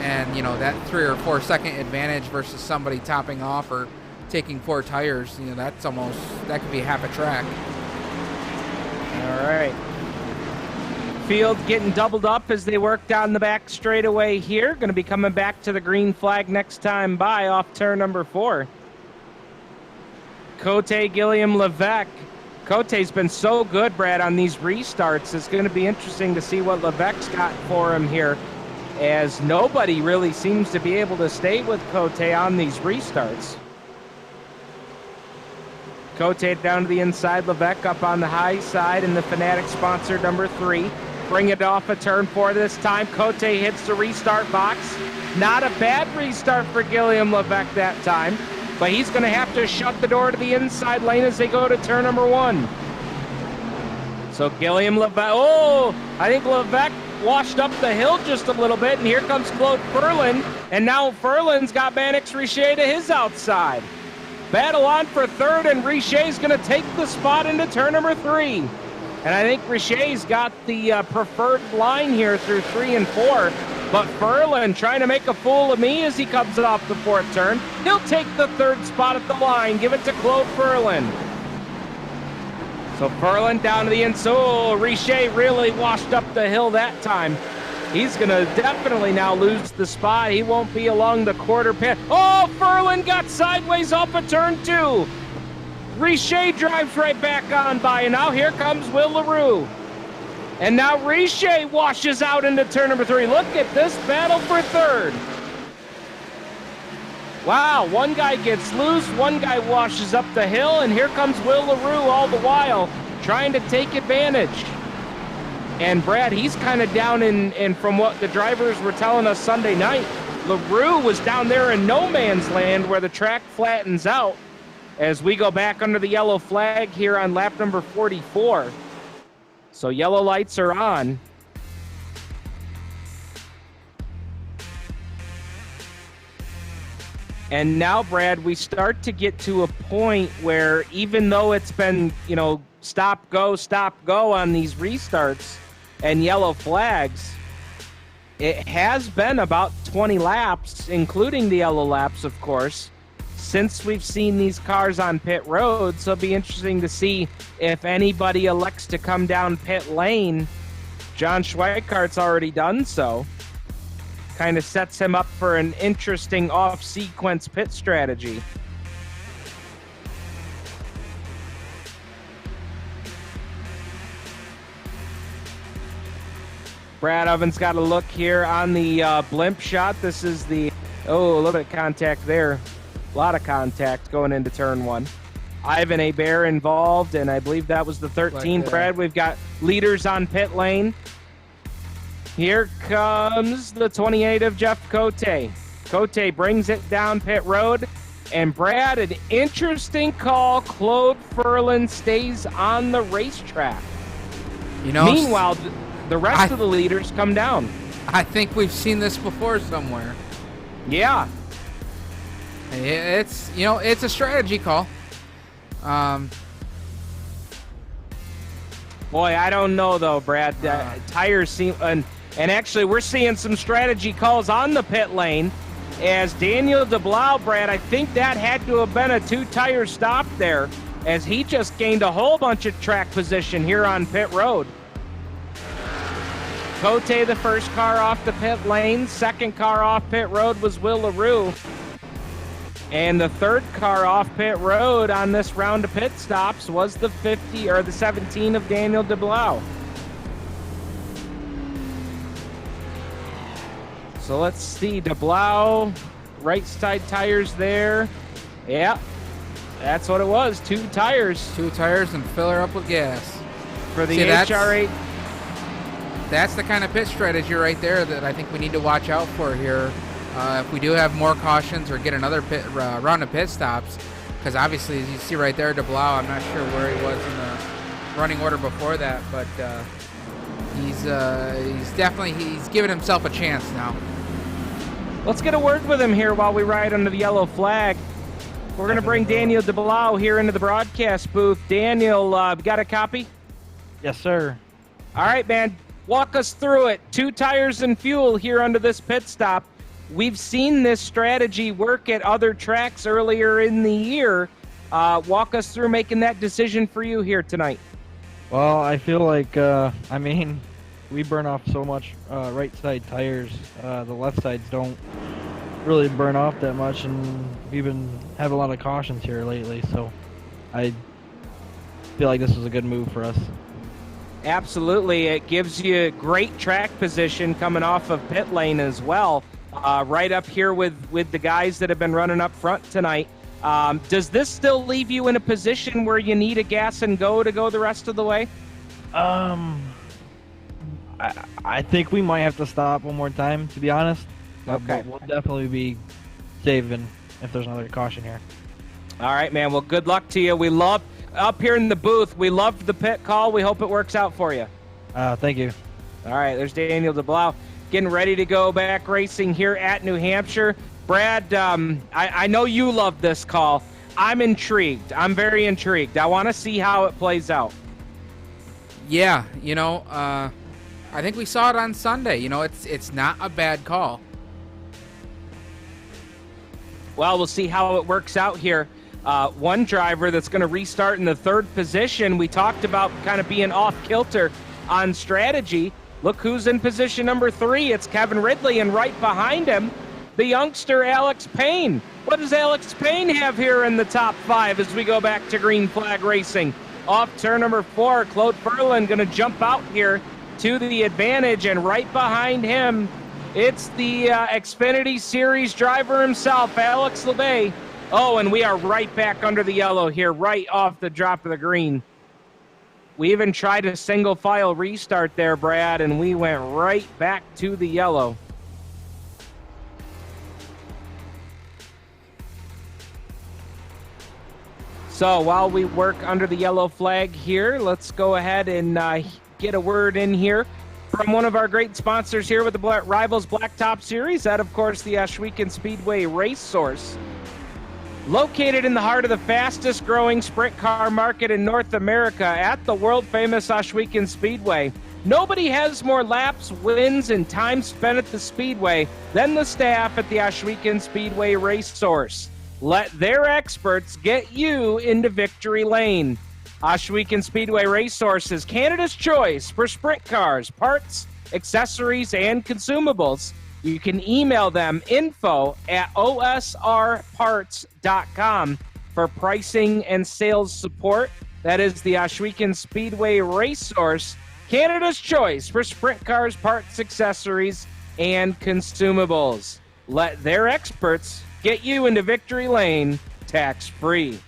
and, that 3 or 4 second advantage versus somebody topping off or taking 4 tires, that could be half a track. All right. Field getting doubled up as they work down the back straightaway here. Going to be coming back to the green flag next time by off turn number 4. Cote, Gilliam, Levesque. Cote's been so good, Brad, on these restarts. It's going to be interesting to see what Levesque's got for him here, as nobody really seems to be able to stay with Cote on these restarts. Cote down to the inside, Levesque up on the high side in the Fanatic sponsor number 3. Bring it off a turn 4 this time. Cote hits the restart box. Not a bad restart for Gilliam Levesque that time, but he's going to have to shut the door to the inside lane as they go to turn number 1. So Gilliam Levesque, I think Levesque washed up the hill just a little bit, and here comes Claude Ferlin, and now Ferlin's got Mannix Richet to his outside. Battle on for 3rd, and Richet's going to take the spot into turn number 3. And I think Richet's got the preferred line here through 3 and 4. But Ferlin trying to make a fool of me as he comes off the 4th turn. He'll take the 3rd spot at the line. Give it to Claude Ferlin. So Ferlin down to the inside. Richet really washed up the hill that time. He's going to definitely now lose the spot. He won't be along the quarter pit. Oh, Ferlin got sideways off of turn 2. Richet drives right back on by, and now here comes Will LaRue. And now Richet washes out into turn number 3. Look at this battle for 3rd. Wow, one guy gets loose, one guy washes up the hill, and here comes Will LaRue all the while trying to take advantage. And Brad, he's kind of down in from what the drivers were telling us Sunday night. LaRue was down there in no man's land where the track flattens out, as we go back under the yellow flag here on lap number 44. So yellow lights are on. And now, Brad, we start to get to a point where even though it's been, stop, go on these restarts and yellow flags, it has been about 20 laps, including the yellow laps, of course, since we've seen these cars on pit road. So it'll be interesting to see if anybody elects to come down pit lane. John Schweikart's already done so. Kind of sets him up for an interesting off-sequence pit strategy. Brad Ovens got a look here on the blimp shot. This is the, a little bit of contact there. A lot of contact going into turn 1. Ivan Hebert involved, and I believe that was the 13. Like Brad, we've got leaders on pit lane. Here comes the 28 of Jeff Cote. Cote brings it down pit road. And Brad, an interesting call. Claude Ferlin stays on the racetrack. Meanwhile, the rest of the leaders come down. I think we've seen this before somewhere. Yeah. It's it's a strategy call. Boy, I don't know though, Brad. Tires seem and actually we're seeing some strategy calls on the pit lane as Daniel Dubois, Brad, I think that had to have been a 2-tire stop there as he just gained a whole bunch of track position here on pit road. Cote, the first car off the pit lane. Second car off pit road was Will LaRue. And the third car off pit road on this round of pit stops was the 17 of Daniel Dubois. So let's see, Dubois, right side tires there. Yeah, that's what it was, 2 tires. 2 tires and fill her up with gas. For the See, HR8. That's the kind of pit strategy right there that I think we need to watch out for here. If we do have more cautions or get another round of pit stops, because obviously, as you see right there, Dubois, I'm not sure where he was in the running order before that, but he's giving himself a chance now. Let's get a word with him here while we ride under the yellow flag. We're going to bring Daniel Dubois here into the broadcast booth. Daniel, got a copy? Yes, sir. All right, man. Walk us through it. 2 tires and fuel here under this pit stop. We've seen this strategy work at other tracks earlier in the year. Walk us through making that decision for you here tonight. Well, I feel like, we burn off so much right side tires. The left sides don't really burn off that much, and we've been having a lot of cautions here lately, so I feel like this was a good move for us. Absolutely. It gives you great track position coming off of pit lane as well. Right up here with the guys that have been running up front tonight. Does this still leave you in a position where you need a gas and go to go the rest of the way? I think we might have to stop one more time, to be honest. Okay. But we'll definitely be saving if there's another caution here. All right, man. Well, good luck to you. We love, up here in the booth, we loved the pit call. We hope it works out for you. Thank you. All right, there's Daniel Dubois getting ready to go back racing here at New Hampshire. Brad, I know you love this call. I'm intrigued. I'm very intrigued. I want to see how it plays out. Yeah, I think we saw it on Sunday. It's not a bad call. Well, we'll see how it works out here. One driver that's going to restart in the 3rd position. We talked about kind of being off kilter on strategy. Look who's in position number 3. It's Kevin Ridley, and right behind him, the youngster Alex Payne. What does Alex Payne have here in the top 5 as we go back to green flag racing? Off turn number 4, Claude Ferlin going to jump out here to the advantage, and right behind him, it's the Xfinity Series driver himself, Alex LeBay. Oh, and we are right back under the yellow here, right off the drop of the green. We even tried a single file restart there, Brad, and we went right back to the yellow. So while we work under the yellow flag here, let's go ahead and get a word in here from one of our great sponsors here with the Rivalz Blacktop Series. That, of course, the Ashwegan Speedway Race Source. Located in the heart of the fastest growing sprint car market in North America at the world-famous Ashwegan Speedway. Nobody has more laps, wins, and time spent at the Speedway than the staff at the Ashwegan Speedway Race Source. Let their experts get you into victory lane. Ashwegan Speedway Race Source is Canada's choice for sprint cars, parts, accessories, and consumables. You can email them info@osrparts.com for pricing and sales support. That is the Ashwegan Speedway Race Source, Canada's choice for sprint cars, parts, accessories, and consumables. Let their experts get you into victory lane tax-free.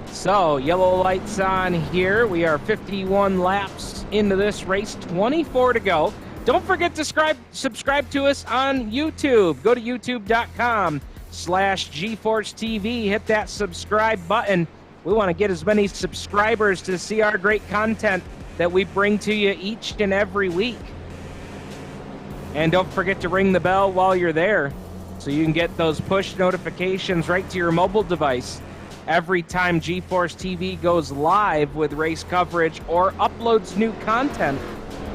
So, yellow lights on here. We are 51 laps into this race, 24 to go. Don't forget to subscribe to us on YouTube. Go to youtube.com/GeForceTV. Hit that subscribe button. We want to get as many subscribers to see our great content that we bring to you each and every week. And don't forget to ring the bell while you're there so you can get those push notifications right to your mobile device every time GeForce TV goes live with race coverage or uploads new content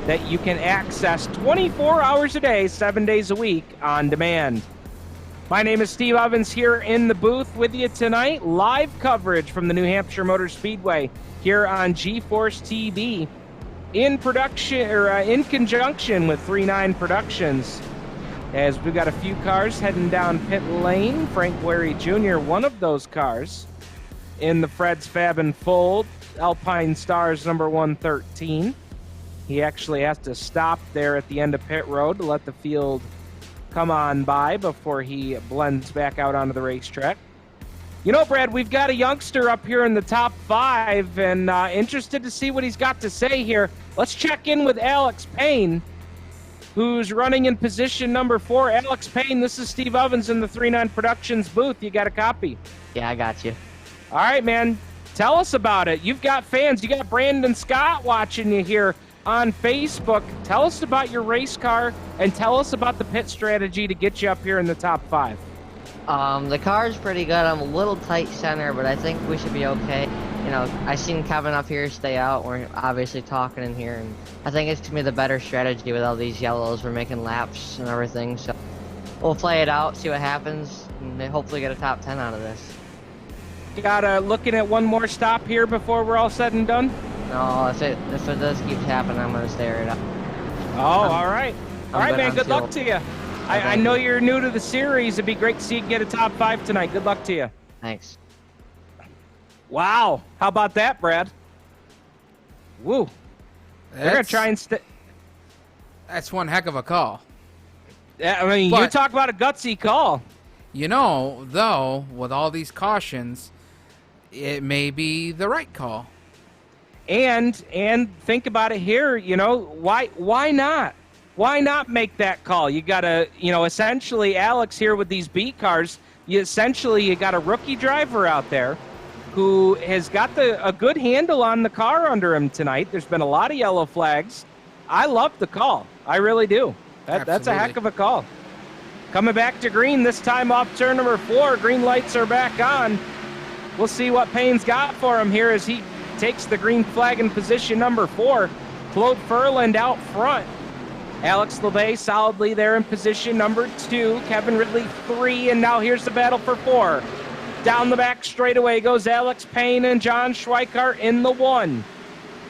that you can access 24 hours a day, 7 days a week on demand. My name is Steve Ovens here in the booth with you tonight. Live coverage from the New Hampshire Motor Speedway here on G-Force TV in production or in conjunction with 39 Productions. As we've got a few cars heading down pit lane. Frank Wary Jr., one of those cars in the Fred's Fab and Fold Alpine Stars number 113. He actually has to stop there at the end of pit road to let the field come on by before he blends back out onto the racetrack. You know, Brad, we've got a youngster up here in the top 5 and interested to see what he's got to say here. Let's check in with Alex Payne, who's running in position number 4. Alex Payne, this is Steve Ovens in the 39 Productions booth. You got a copy? Yeah, I got you. All right, man. Tell us about it. You've got fans. You got Brandon Scott watching you here on Facebook. Tell us about your race car and tell us about the pit strategy to get you up here in the top 5. The car's pretty good. I'm a little tight center, but I think we should be okay. You know, I seen Kevin up here stay out. We're obviously talking in here, and I think it's gonna be the better strategy with all these yellows. We're making laps and everything, so we'll play it out, see what happens, and hopefully get a top 10 out of this. Looking at one more stop here before we're all said and done? No, if it does keep happening, I'm gonna stay right up. Oh, all right. All right, man, good luck to you. I know you're new to the series. It'd be great to see you get a top 5 tonight. Good luck to you. Thanks. Wow. How about that, Brad? Woo. They're going to try and That's one heck of a call. Yeah, I mean, you talk about a gutsy call. You know, though, with all these cautions, it may be the right call. And think about it here, you know, why not? Why not make that call? You got to, you know, essentially, Alex here with these B cars, you got a rookie driver out there who has got a good handle on the car under him tonight. There's been a lot of yellow flags. I love the call. I really do. That's a heck of a call. Coming back to green, this time off turn number 4. Green lights are back on. We'll see what Payne's got for him here as he takes the green flag in position number 4. Claude Furland out front. Alex LeVay solidly there in position number 2. Kevin Ridley 3, and now here's the battle for 4. Down the back straightaway goes Alex Payne and John Schweikart in the 1.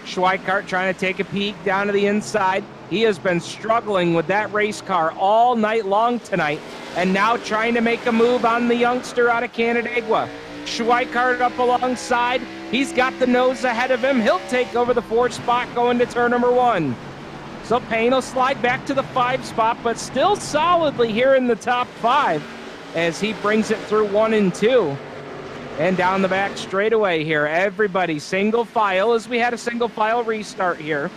Schweikart trying to take a peek down to the inside. He has been struggling with that race car all night long tonight, and now trying to make a move on the youngster out of Canandaigua. Schweikart up alongside. He's got the nose ahead of him. He'll take over the 4 spot going to turn number 1. So Payne will slide back to the 5 spot, but still solidly here in the top 5 as he brings it through 1 and 2. And down the back straightaway here, everybody single file as we had a single file restart here.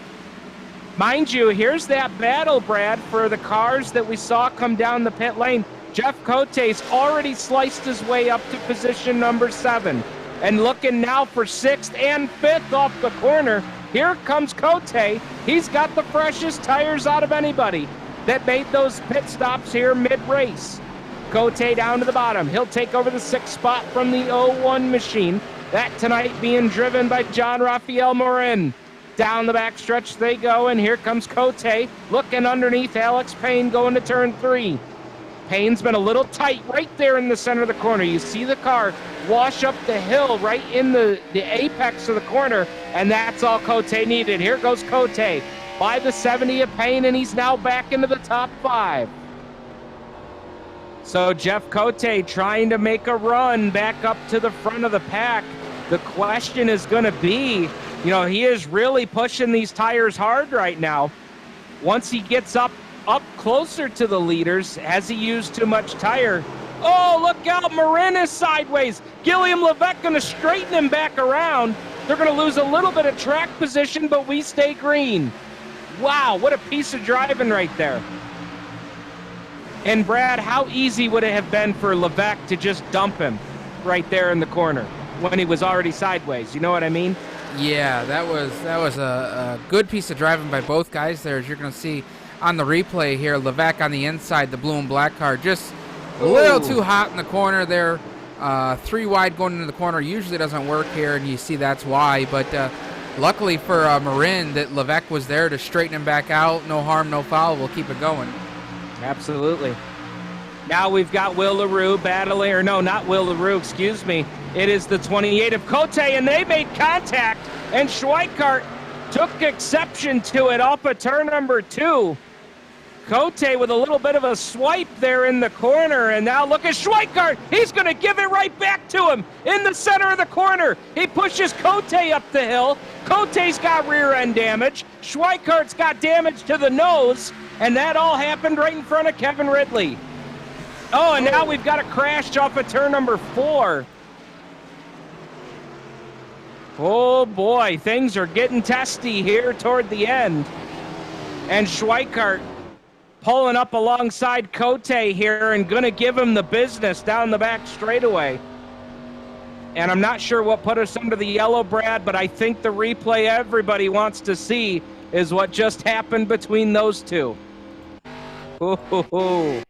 Mind you, here's that battle, Brad, for the cars that we saw come down the pit lane. Jeff Cote's already sliced his way up to position number 7. And looking now for 6th and 5th off the corner. Here comes Cote. He's got the freshest tires out of anybody that made those pit stops here mid-race. Cote down to the bottom. He'll take over the 6th spot from the 01 machine. That tonight being driven by John Rafael Morin. Down the back stretch they go, and here comes Cote looking underneath Alex Payne going to turn 3. Payne's been a little tight right there in the center of the corner. You see the car wash up the hill right in the apex of the corner, and that's all Cote needed. Here goes Cote by the 70 of Payne, and he's now back into the top 5. So Jeff Cote trying to make a run back up to the front of the pack. The question is going to be, you know, he is really pushing these tires hard right now. Once he gets up closer to the leaders, has he used too much tire? Oh, look out, Marin is sideways. Gilliam Levesque going to straighten him back around. They're going to lose a little bit of track position, but we stay green. Wow, what a piece of driving right there. And Brad, how easy would it have been for Levesque to just dump him right there in the corner when he was already sideways? You know what I mean? Yeah, that was a good piece of driving by both guys there. As you're going to see on the replay here, Levesque on the inside, the blue and black car, just a little too hot in the corner there. 3 wide going into the corner usually doesn't work here, and you see that's why. But luckily for Marin that Levesque was there to straighten him back out. No harm, no foul. We'll keep it going. Absolutely. Now we've got Will LaRue battling, or no, not Will LaRue, excuse me. It is the 28 of Cote, and they made contact, and Schweikart took exception to it off of turn number 2. Cote with a little bit of a swipe there in the corner, and now look at Schweikart. He's going to give it right back to him in the center of the corner. He pushes Cote up the hill. Cote's got rear end damage. Schweikart's got damage to the nose, and that all happened right in front of Kevin Ridley. Oh, and now we've got a crash off of turn number 4. Oh boy, things are getting testy here toward the end. And Schweikart pulling up alongside Cote here and gonna give him the business down the back straightaway. And I'm not sure what put us under the yellow, Brad, but I think the replay everybody wants to see is what just happened between those two. Ooh.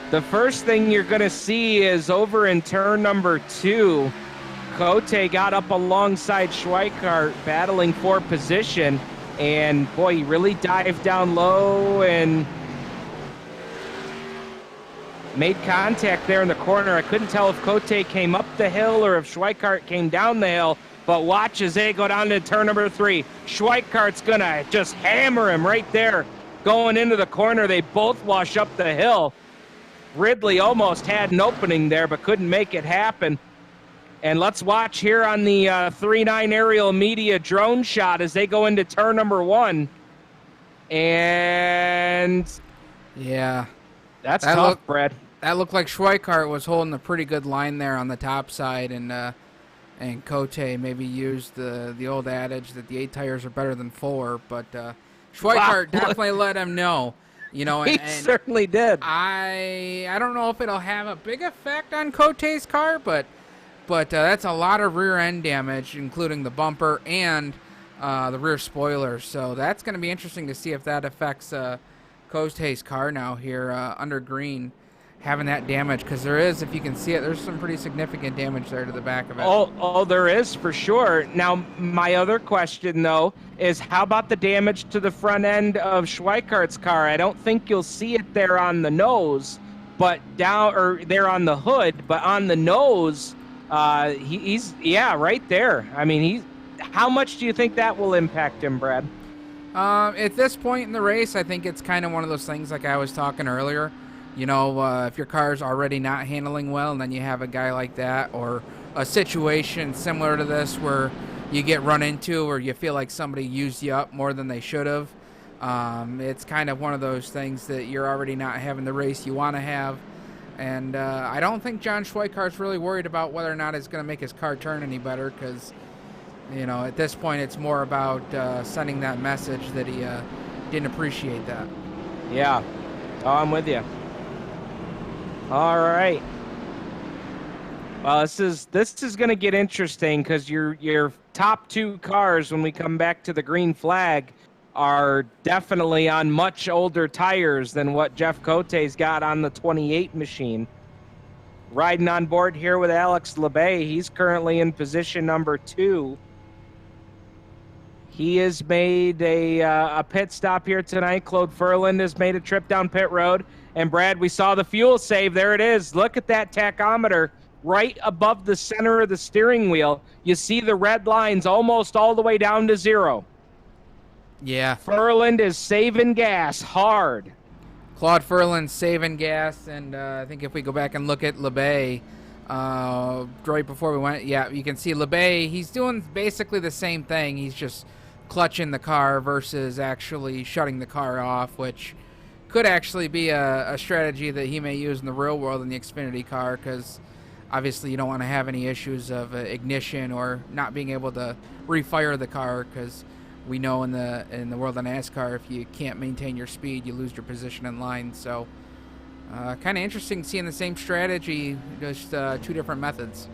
The first thing you're going to see is over in turn number 2, Cote got up alongside Schweikart battling for position, and boy, he really dived down low and made contact there in the corner. I couldn't tell if Cote came up the hill or if Schweikart came down the hill, but watch as they go down to turn number 3. Schweikart's going to just hammer him right there going into the corner. They both wash up the hill. Ridley almost had an opening there, but couldn't make it happen. And let's watch here on the 3-9 aerial media drone shot as they go into turn number 1. And yeah, that's tough, Brad. That looked like Schweikart was holding a pretty good line there on the top side, and Cote maybe used the old adage that the 8 tires are better than 4, but Schweikart definitely let him know. You know, he certainly did. I don't know if it'll have a big effect on Cote's car, but that's a lot of rear end damage, including the bumper and the rear spoilers. So that's going to be interesting to see if that affects Cote's car now here under green, having that damage, because there is, if you can see it, there's some pretty significant damage there to the back of it. Oh, there is for sure. Now, my other question, though, is how about the damage to the front end of Schweikart's car? I don't think you'll see it there on the nose, but down, or there on the hood, but on the nose, he's right there. I mean, how much do you think that will impact him, Brad? At this point in the race, I think it's kind of one of those things like I was talking earlier. You know, if your car's already not handling well, and then you have a guy like that, or a situation similar to this where you get run into or you feel like somebody used you up more than they should have, it's kind of one of those things that you're already not having the race you want to have. And I don't think John Schweikart's really worried about whether or not it's going to make his car turn any better, because, you know, at this point it's more about sending that message that he didn't appreciate that. Yeah, I'm with you. All right. Well, this is going to get interesting, because your top 2 cars when we come back to the green flag are definitely on much older tires than what Jeff Cote's got on the 28 machine. Riding on board here with Alex LeBay, he's currently in position number 2. He has made a pit stop here tonight. Claude Furland has made a trip down pit road. And Brad, we saw the fuel save. There it is. Look at that tachometer right above the center of the steering wheel. You see the red lines almost all the way down to 0. Yeah. Furland is saving gas hard. Claude Furland's saving gas, and I think if we go back and look at LeBay, right before we went, yeah, you can see LeBay, he's doing basically the same thing. He's just clutching the car versus actually shutting the car off, which could actually be a strategy that he may use in the real world in the Xfinity car, because obviously you don't want to have any issues of ignition or not being able to refire the car, because we know in the world of NASCAR, if you can't maintain your speed, you lose your position in line. So kind of interesting seeing the same strategy, just 2 different methods.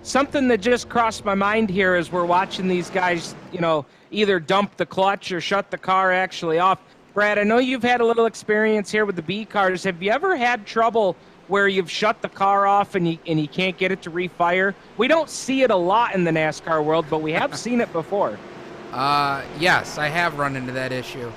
Something that just crossed my mind here as we're watching these guys, you know, either dump the clutch or shut the car actually off. Brad, I know you've had a little experience here with the B cars. Have you ever had trouble where you've shut the car off and you can't get it to refire? We don't see it a lot in the NASCAR world, but we have seen it before. Yes, I have run into that issue.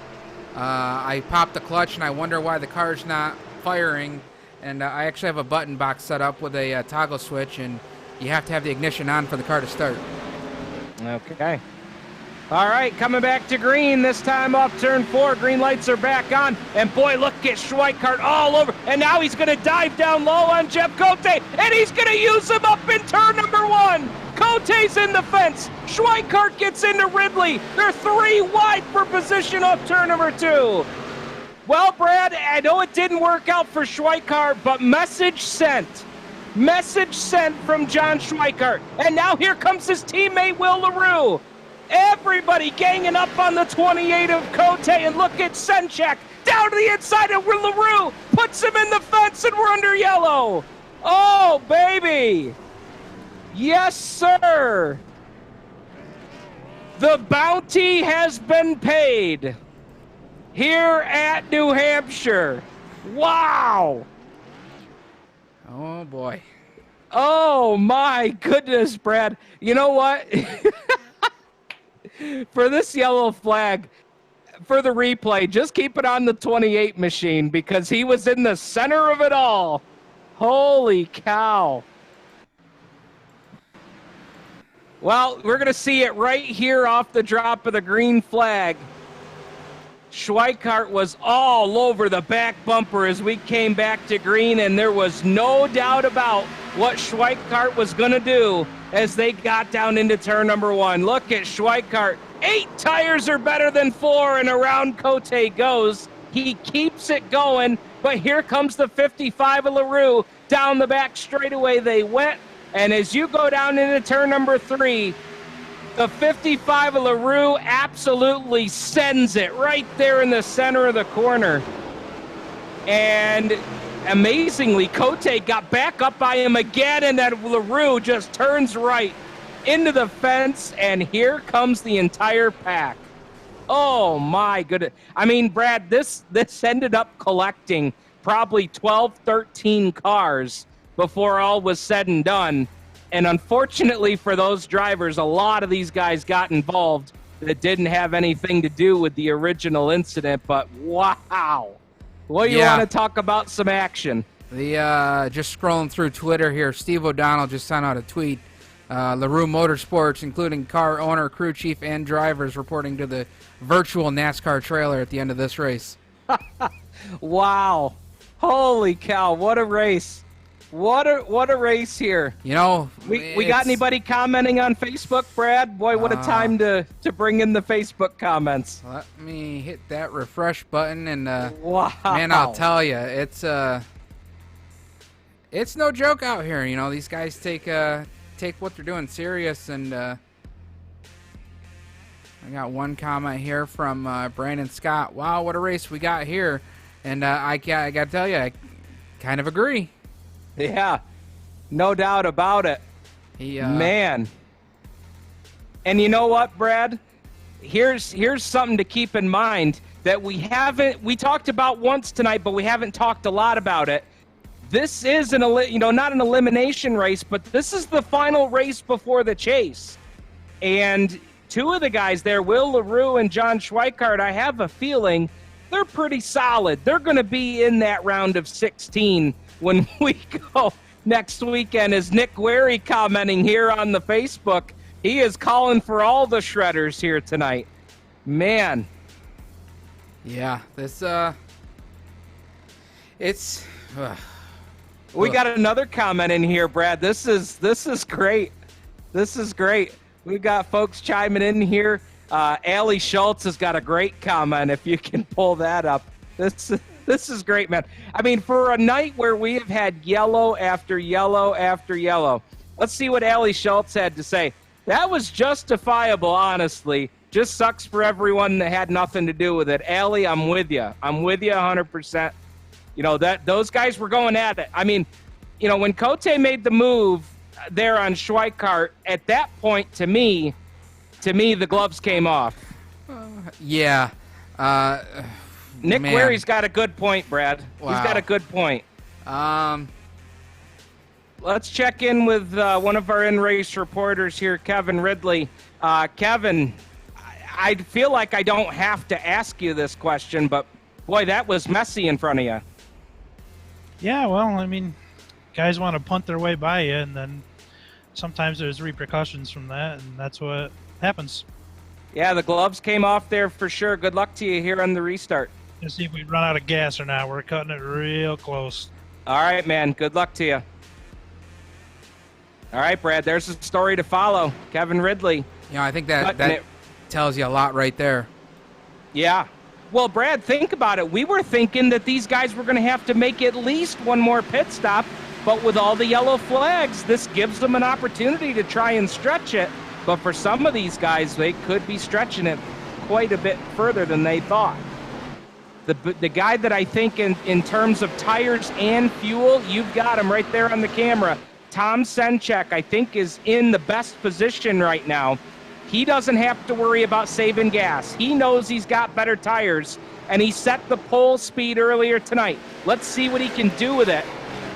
I popped the clutch, and I wonder why the car's not firing. And I actually have a button box set up with a toggle switch, and you have to have the ignition on for the car to start. Okay. All right, coming back to green, this time off turn 4. Green lights are back on. And boy, look at Schweikart all over. And now he's going to dive down low on Jeff Cote. And he's going to use him up in turn number 1. Cote's in the fence. Schweikart gets into Ridley. They're 3 wide for position off turn number 2. Well, Brad, I know it didn't work out for Schweikart, but message sent. Message sent from John Schweikart. And now here comes his teammate, Will LaRue. Everybody ganging up on the 28 of Cote, and look at Senchak down to the inside, and LaRue puts him in the fence, and we're under yellow. Oh, baby. Yes, sir. The bounty has been paid here at New Hampshire. Wow. Oh, boy. Oh, my goodness, Brad. You know what? For this yellow flag, for the replay, just keep it on the 28 machine because he was in the center of it all. Holy cow. Well, we're going to see it right here off the drop of the green flag. Schweikart was all over the back bumper as we came back to green, and there was no doubt about what Schweikart was going to do as they got down into turn number 1. Look at Schweikart. 8 tires are better than 4, and around Cote goes. He keeps it going, but here comes the 55 of LaRue. Down the back straightaway they went, and as you go down into turn number 3, the 55 of LaRue absolutely sends it right there in the center of the corner. And amazingly, Cote got back up by him again, and then LaRue just turns right into the fence, and here comes the entire pack. Oh, my goodness. I mean, Brad, this ended up collecting probably 12, 13 cars before all was said and done. And unfortunately for those drivers, a lot of these guys got involved that didn't have anything to do with the original incident. But wow. Well, you want to talk about some action. Just scrolling through Twitter here, Steve O'Donnell just sent out a tweet. LaRue Motorsports, including car owner, crew chief, and drivers, reporting to the virtual NASCAR trailer at the end of this race. Wow. Holy cow, what a race. What a race here. You know, we got anybody commenting on Facebook, Brad? Boy, what a time to bring in the Facebook comments. Let me hit that refresh button, and wow. Man, I'll tell you, it's no joke out here. You know, these guys take what they're doing serious, and I got one comment here from Brandon Scott. Wow, what a race we got here. And I got to tell you, I kind of agree. Yeah, no doubt about it. Man. And you know what, Brad? Here's something to keep in mind that we talked about once tonight, but we haven't talked a lot about it. This is not an elimination race, but this is the final race before the chase. And 2 of the guys there, Will LaRue and John Schweikart, I have a feeling they're pretty solid. They're going to be in that round of 16 when we go next weekend. As Nick Wary commenting here on the Facebook, he is calling for all the shredders here tonight. Man. Yeah, this, it's... We got another comment in here, Brad. This is great. This is great. We've got folks chiming in here. Allie Schultz has got a great comment, if you can pull that up. This is great, man. I mean, for a night where we have had yellow after yellow after yellow, let's see what Allie Schultz had to say. That was justifiable, honestly. Just sucks for everyone that had nothing to do with it. Allie, I'm with you. I'm with you 100%. You know, those guys were going at it. I mean, you know, when Cote made the move there on Schweikart, at that point, to me, the gloves came off. Yeah. Nick Wary's got a good point, Brad. Wow. He's got a good point. Let's check in with one of our in-race reporters here, Kevin Ridley. Kevin, I feel like I don't have to ask you this question, but boy, that was messy in front of you. Yeah, well, I mean, guys want to punt their way by you, and then sometimes there's repercussions from that, and that's what happens. Yeah, the gloves came off there for sure. Good luck to you here on the restart. Let's see if we run out of gas or not. We're cutting it real close. All right, man. Good luck to you. All right, Brad, there's a story to follow. Kevin Ridley. You know, I think that tells you a lot right there. Yeah. Well, Brad, think about it. We were thinking that these guys were going to have to make at least one more pit stop, but with all the yellow flags, this gives them an opportunity to try and stretch it. But for some of these guys, they could be stretching it quite a bit further than they thought. The guy that I think in terms of tires and fuel, you've got him right there on the camera. Tom Senchek, I think, is in the best position right now. He doesn't have to worry about saving gas. He knows he's got better tires, and he set the pole speed earlier tonight. Let's see what he can do with it.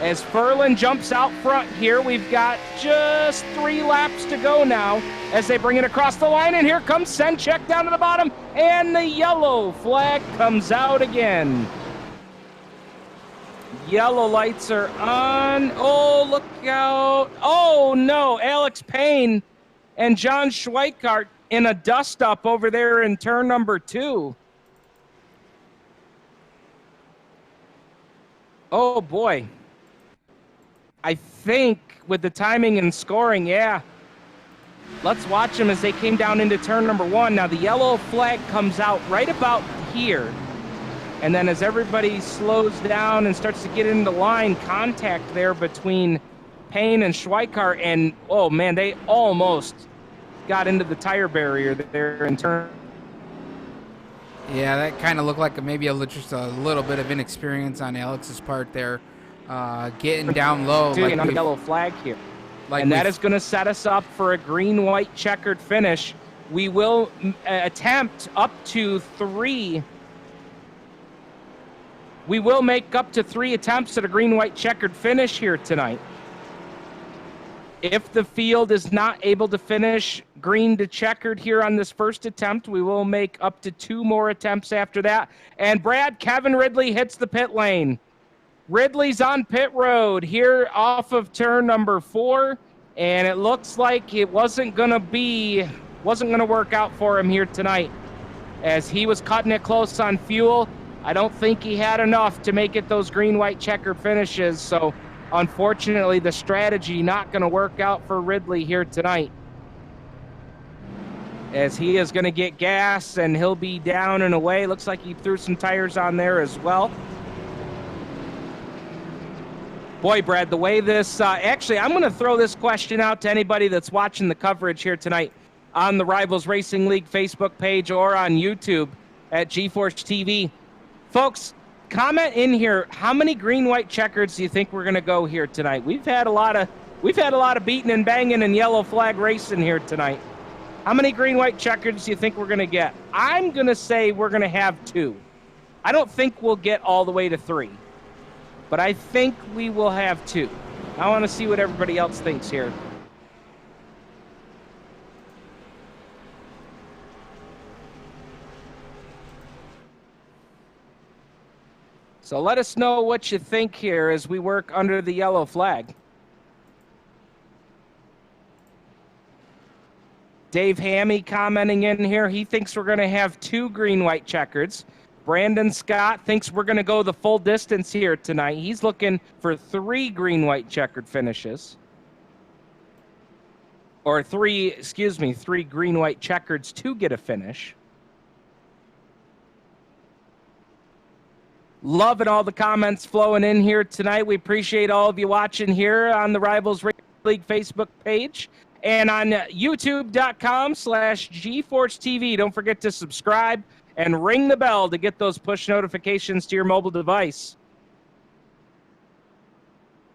As Furlan jumps out front here, we've got just 3 laps to go now as they bring it across the line, and here comes Senchek down to the bottom, and the yellow flag comes out again. Yellow lights are on. Oh, look out. Oh, no. Alex Payne and John Schweikart in a dust-up over there in turn number 2. Oh, boy. I think with the timing and scoring, yeah. Let's watch them as they came down into turn number 1. Now, the yellow flag comes out right about here. And then as everybody slows down and starts to get into line, contact there between Payne and Schweikart, and, oh, man, they almost got into the tire barrier there in turn. Yeah, that kind of looked like just a little bit of inexperience on Alex's part there, getting down low. Like on the yellow flag here. And that is going to set us up for a green-white checkered finish. We will attempt up to 3. We will make up to 3 attempts at a green-white checkered finish here tonight. If the field is not able to finish green to checkered here on this first attempt, we will make up to 2 more attempts after that. And Brad, Kevin Ridley hits the pit lane. Ridley's on pit road here off of turn number 4, and it looks like it wasn't going to work out for him here tonight as he was cutting it close on fuel. I don't think he had enough to make it those green-white checkered finishes, so unfortunately the strategy not going to work out for Ridley here tonight, as he is going to get gas and he'll be down and away. Looks like he threw some tires on there as well. Boy, Brad, the way this actually, I'm going to throw this question out to anybody that's watching the coverage here tonight on the Rivalz Racing League Facebook page or on YouTube at GeForce TV. Folks, comment in here, how many green-white checkers do you think we're going to go here tonight? We've had a lot of beating and banging and yellow flag racing here tonight. How many green-white checkers do you think we're going to get? I'm going to say we're going to have 2. I don't think we'll get all the way to 3, but I think we will have 2. I want to see what everybody else thinks here. So let us know what you think here as we work under the yellow flag. Dave Hammy commenting in here. He thinks we're going to have 2 green-white checkers. Brandon Scott thinks we're going to go the full distance here tonight. He's looking for 3 green-white checkered finishes. Or 3 green-white checkers to get a finish. Loving all the comments flowing in here tonight. We appreciate all of you watching here on the Rivalz Racing League Facebook page and on youtube.com/GeForce TV. Don't forget to subscribe and ring the bell to get those push notifications to your mobile device.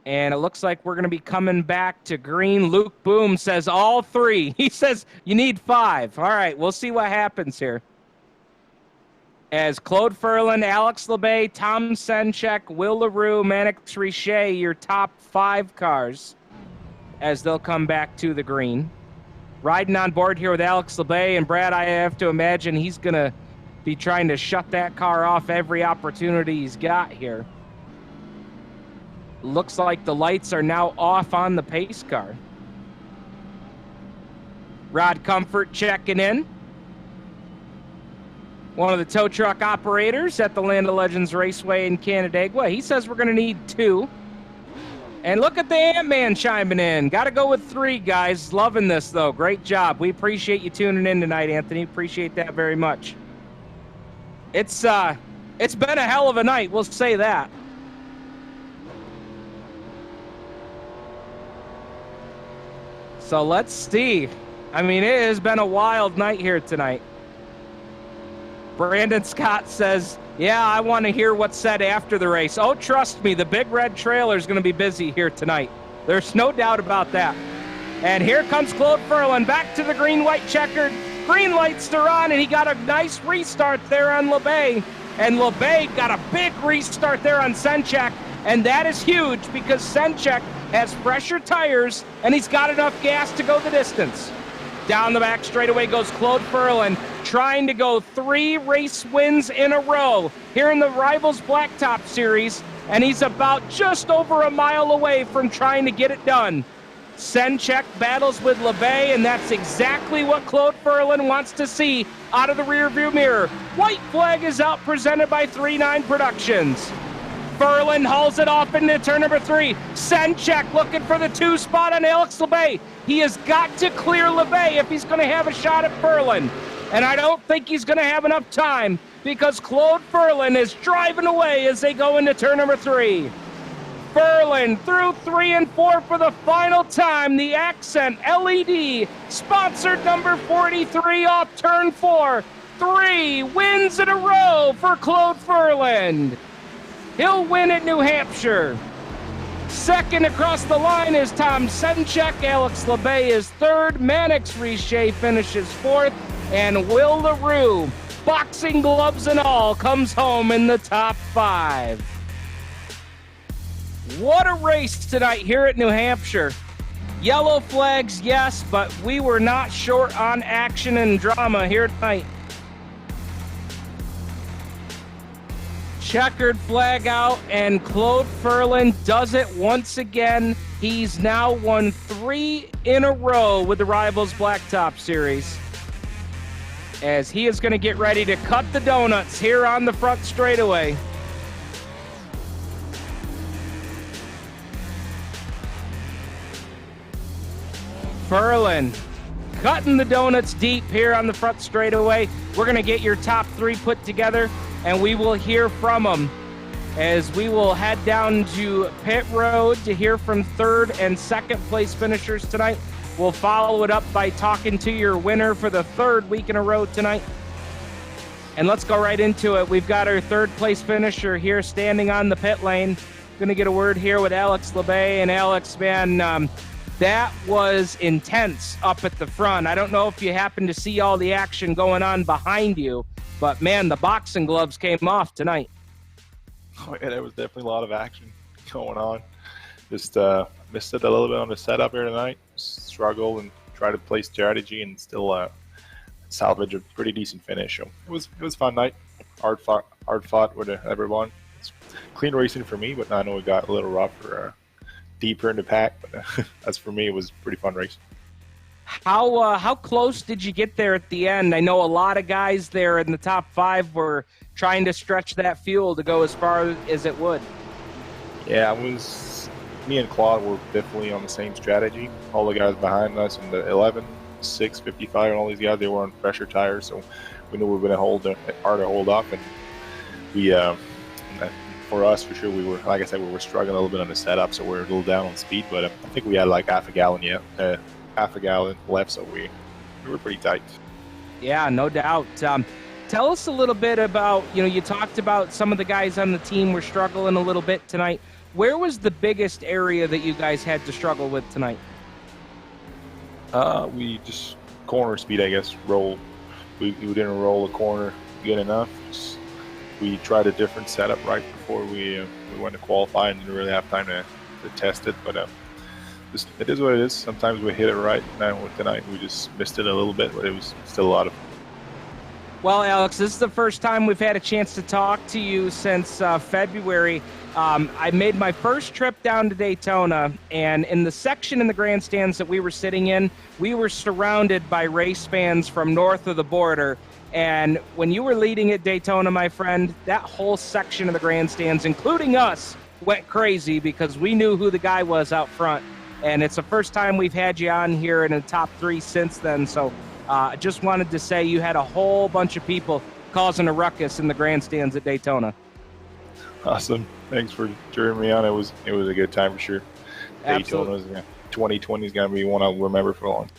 And it looks like we're going to be coming back to green. Luke Boom says all 3. He says you need 5. All right, we'll see what happens here. As Claude Furlan, Alex LeBay, Tom Senchek, Will LaRue, Mannix Richet, your top 5 cars as they'll come back to the green. riding on board here with Alex LeBay. And Brad, I have to imagine he's going to be trying to shut that car off every opportunity he's got here. Looks like the lights are now off on the pace car. Rod Comfort checking in. One of the tow truck operators at the Land of Legends Raceway in Canandaigua. He says we're going to need 2. And look at the Ant-Man chiming in. Got to go with 3, guys. Loving this, though. Great job. We appreciate you tuning in tonight, Anthony. Appreciate that very much. It's been a hell of a night. We'll say that. So let's see. I mean, it has been a wild night here tonight. Brandon Scott says, yeah, I want to hear what's said after the race. Oh, trust me, the Big Red trailer is going to be busy here tonight. There's no doubt about that. And here comes Claude Furlan back to the green-white checkered. Green lights are on, and he got a nice restart there on LeBay. And LeBay got a big restart there on Senchek. And that is huge because Senchek has fresher tires, and he's got enough gas to go the distance. Down the back straightaway goes Claude Furlan, trying to go 3 race wins in a row here in the Rivalz Blacktop Series, and he's about just over a mile away from trying to get it done. Senchek battles with LeBay, and that's exactly what Claude Furlan wants to see out of the rearview mirror. White flag is out, presented by 3-9 Productions. Furlan hauls it off into turn number 3. Senchek looking for the 2 spot on Alex LeBay. He has got to clear LeBay if he's going to have a shot at Furlan. And I don't think he's going to have enough time because Claude Furlan is driving away as they go into turn number 3. Furlan through 3 and 4 for the final time. The Accent LED sponsored number 43 off turn 4. 3 wins in a row for Claude Furlan. He'll win at New Hampshire. Second across the line is Tom Senchek. Alex LeBay is third. Mannix Riche finishes 4th. And Will LaRue, boxing gloves and all, comes home in the top 5. What a race tonight here at New Hampshire. Yellow flags, yes, but we were not short on action and drama here tonight. Checkered flag out, and Claude Furlan does it once again. He's now won 3 in a row with the Rivalz Blacktop Series, as he is going to get ready to cut the donuts here on the front straightaway. Furlan cutting the donuts deep here on the front straightaway. We're going to get your top 3 put together, and we will hear from them as we will head down to pit road to hear from 3rd and 2nd place finishers tonight. We'll follow it up by talking to your winner for the 3rd week in a row tonight. And let's go right into it. We've got our 3rd place finisher here standing on the pit lane. Going to get a word here with Alex LeBay. And Alex, man, that was intense up at the front. I don't know if you happen to see all the action going on behind you, but man, the boxing gloves came off tonight. Oh yeah, there was definitely a lot of action going on. Just missed it a little bit on the setup here tonight. Struggle and try to play strategy and still salvage a pretty decent finish. So it was a fun night. Hard fought with everyone. It's clean racing for me, but I know it got a little rough or deeper in the pack. But as for me, it was pretty fun race. How close did you get there at the end? I know a lot of guys there in the top 5 were trying to stretch that fuel to go as far as it would. Yeah, me and Claude were definitely on the same strategy. All the guys behind us in the 11, 6, 55, and all these guys, they were on fresher tires, so we knew we were going to hard to hold up. And we, for us, for sure, we were, like I said, we were struggling a little bit on the setup, so we were a little down on speed. But I think we had like half a gallon left, so we were pretty tight. Yeah, no doubt. Tell us a little bit about, you talked about some of the guys on the team were struggling a little bit tonight. Where was the biggest area that you guys had to struggle with tonight? We just corner speed, I guess. Roll. We didn't roll the corner good enough. We tried a different setup right before we went to qualify and didn't really have time to test it. But just it is what it is. Sometimes we hit it right. And tonight we just missed it a little bit, but it was still a lot of fun. Well, Alex, this is the first time we've had a chance to talk to you since February. I made my first trip down to Daytona, and in the section in the grandstands that we were sitting in, we were surrounded by race fans from north of the border. And when you were leading at Daytona, my friend, that whole section of the grandstands, including us, went crazy because we knew who the guy was out front. And it's the first time we've had you on here in the top 3 since then. So I just wanted to say you had a whole bunch of people causing a ruckus in the grandstands at Daytona. Awesome. Thanks for cheering me on. It was a good time for sure. Absolutely. Daytona's 2020 is going to be one I'll remember for a long time.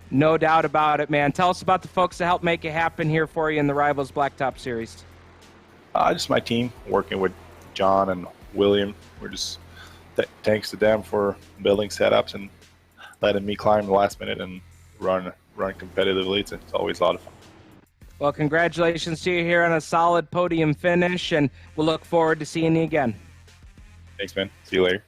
No doubt about it, man. Tell us about the folks that helped make it happen here for you in the Rivalz Blacktop series. Just my team, working with John and William. We're just thanks to them for building setups and letting me climb the last minute and run competitively. It's always a lot of fun. Well, congratulations to you here on a solid podium finish, and we'll look forward to seeing you again. Thanks, man. See you later.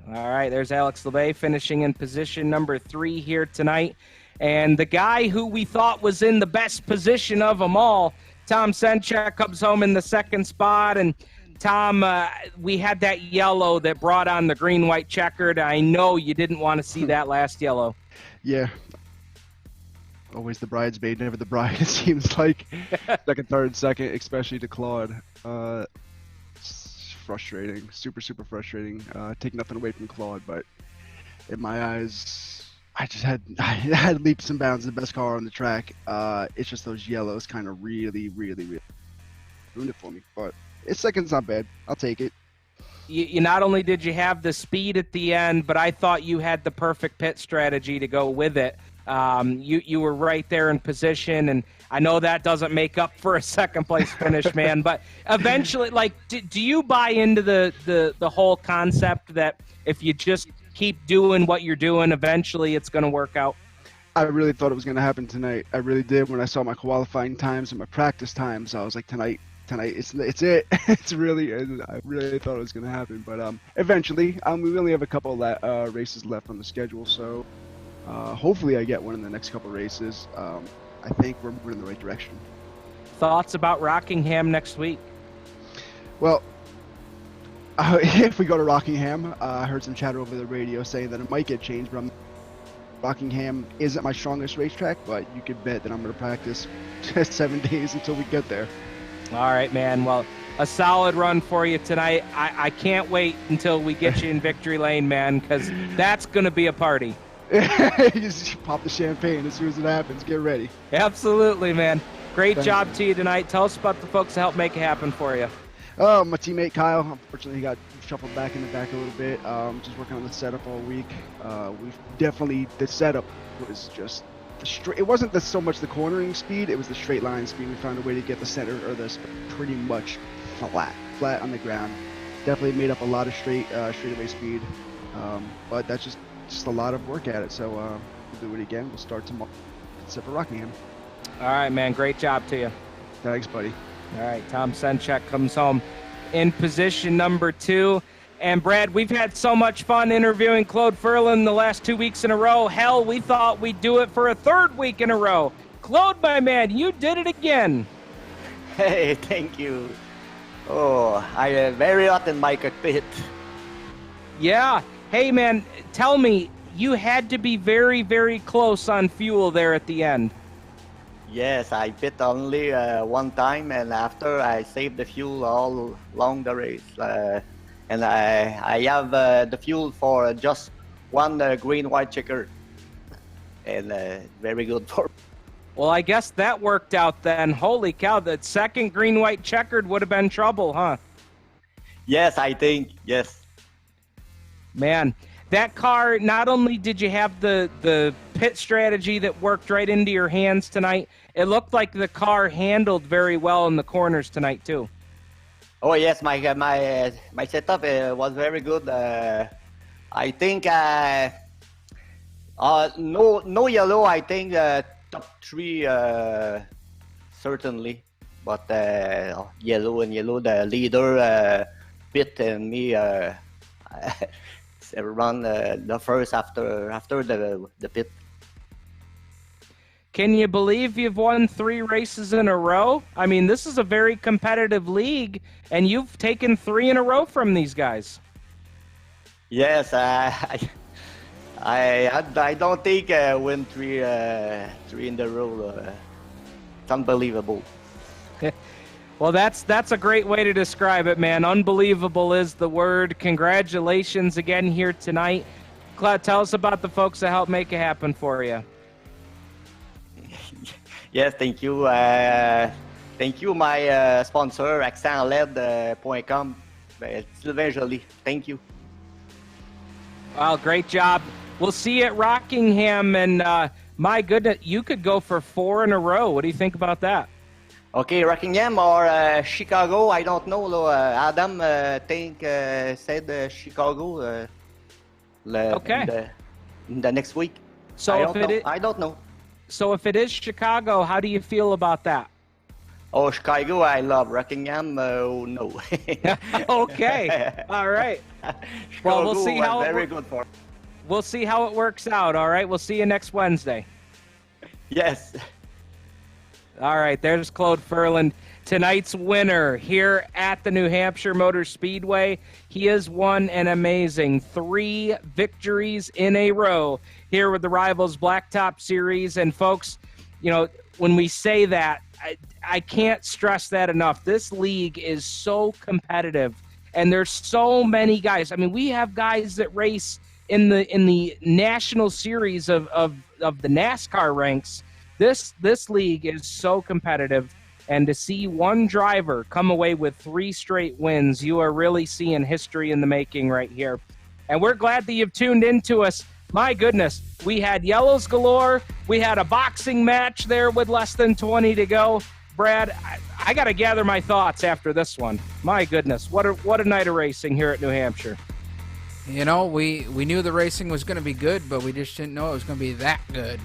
All right, there's Alex LeBay finishing in position number 3 here tonight. And the guy who we thought was in the best position of them all, Tom Senchak, comes home in the 2nd spot. And Tom, we had that yellow that brought on the green-white checkered. I know you didn't want to see that last yellow. Yeah. Always the bridesmaid, never the bride, it seems like. Second, third, second, especially to Claude. It's frustrating. Super, super frustrating. Take nothing away from Claude, but in my eyes, I had leaps and bounds, the best car on the track. It's just those yellows kind of really ruined it for me. But second's not bad. I'll take it. You not only did you have the speed at the end, but I thought you had the perfect pit strategy to go with it. You were right there in position, and I know that doesn't make up for a second place finish, man. But eventually, like, do you buy into the whole concept that if you just keep doing what you're doing, eventually it's going to work out? I really thought it was going to happen tonight. I really did. When I saw my qualifying times and my practice times, I was like, tonight it's it. I really thought it was going to happen. But eventually, we only have a couple races left on the schedule, so hopefully I get one in the next couple races. I think we're moving in the right direction. Thoughts about Rockingham next week? Well, if we go to Rockingham, I heard some chatter over the radio saying that it might get changed, but Rockingham isn't my strongest racetrack, but you could bet that I'm going to practice 7 days until we get there. All right, man. Well, a solid run for you tonight. I can't wait until we get you in victory lane, man, because that's going to be a party. Just pop the champagne as soon as it happens. Get ready. Absolutely, man. Great job to you tonight. Tell us about the folks that helped make it happen for you. My teammate Kyle, unfortunately, he got shuffled back in the back a little bit. Just working on the setup all week. The setup was just it wasn't so much the cornering speed, it was the straight line speed. We found a way to get the center or the pretty much flat on the ground. Definitely made up a lot of straightaway speed. But that's just a lot of work at it. So we'll do it again. We'll start tomorrow, except for Rockingham. All right, man. Great job to you. Thanks, buddy. All right, Tom Senchak comes home in position number 2. And Brad, we've had so much fun interviewing Claude Ferlin the last 2 weeks in a row. Hell, we thought we'd do it for a 3rd week in a row. Claude, my man, you did it again. Hey, thank you. Oh, I am very hot in my cockpit. Yeah. Hey, man, tell me, you had to be very, very close on fuel there at the end. Yes, I pit only one time, and after I saved the fuel all along the race. And I have the fuel for just one green-white checker. And very good for. Well, I guess that worked out then. Holy cow, that second green-white checkered would have been trouble, huh? Yes, I think, yes. Man, that car, not only did you have the pit strategy that worked right into your hands tonight, it looked like the car handled very well in the corners tonight, too. Oh, yes, my setup was very good. I think no yellow, I think top 3 certainly. But yellow, the leader, Pitt and me, run the first after the pit. Can you believe you've won 3 races in a row? I mean, this is a very competitive league, and you've taken 3 in a row from these guys. Yes, I don't think win 3 in the row. It's unbelievable. Well, that's a great way to describe it, man. Unbelievable is the word. Congratulations again here tonight. Claude, tell us about the folks that helped make it happen for you. Yes, thank you. Thank you, my sponsor, AccentLed.com. Sylvain Joly. Thank you. Well, great job. We'll see you at Rockingham, and my goodness, you could go for 4 in a row. What do you think about that? Okay, Rockingham or Chicago, I don't know. Adam said Chicago okay. in the next week. So I don't know. So if it is Chicago, how do you feel about that? Oh, Chicago, I love. Rockingham, no. Okay, all right. Chicago, well, we'll see how very good for. We'll see how it works out. All right, we'll see you next Wednesday. Yes. All right, there's Claude Ferland, tonight's winner here at the New Hampshire Motor Speedway. He has won an amazing 3 victories in a row here with the Rivalz Blacktop Series. And folks, you know, when we say that, I can't stress that enough. This league is so competitive, and there's so many guys. I mean, we have guys that race in the national series of the NASCAR ranks. This league is so competitive, and to see one driver come away with 3 straight wins, you are really seeing history in the making right here. And we're glad that you've tuned into us. My goodness, we had yellows galore. We had a boxing match there with less than 20 to go. Brad, I got to gather my thoughts after this one. My goodness, what a night of racing here at New Hampshire. You know, we knew the racing was going to be good, but we just didn't know it was going to be that good.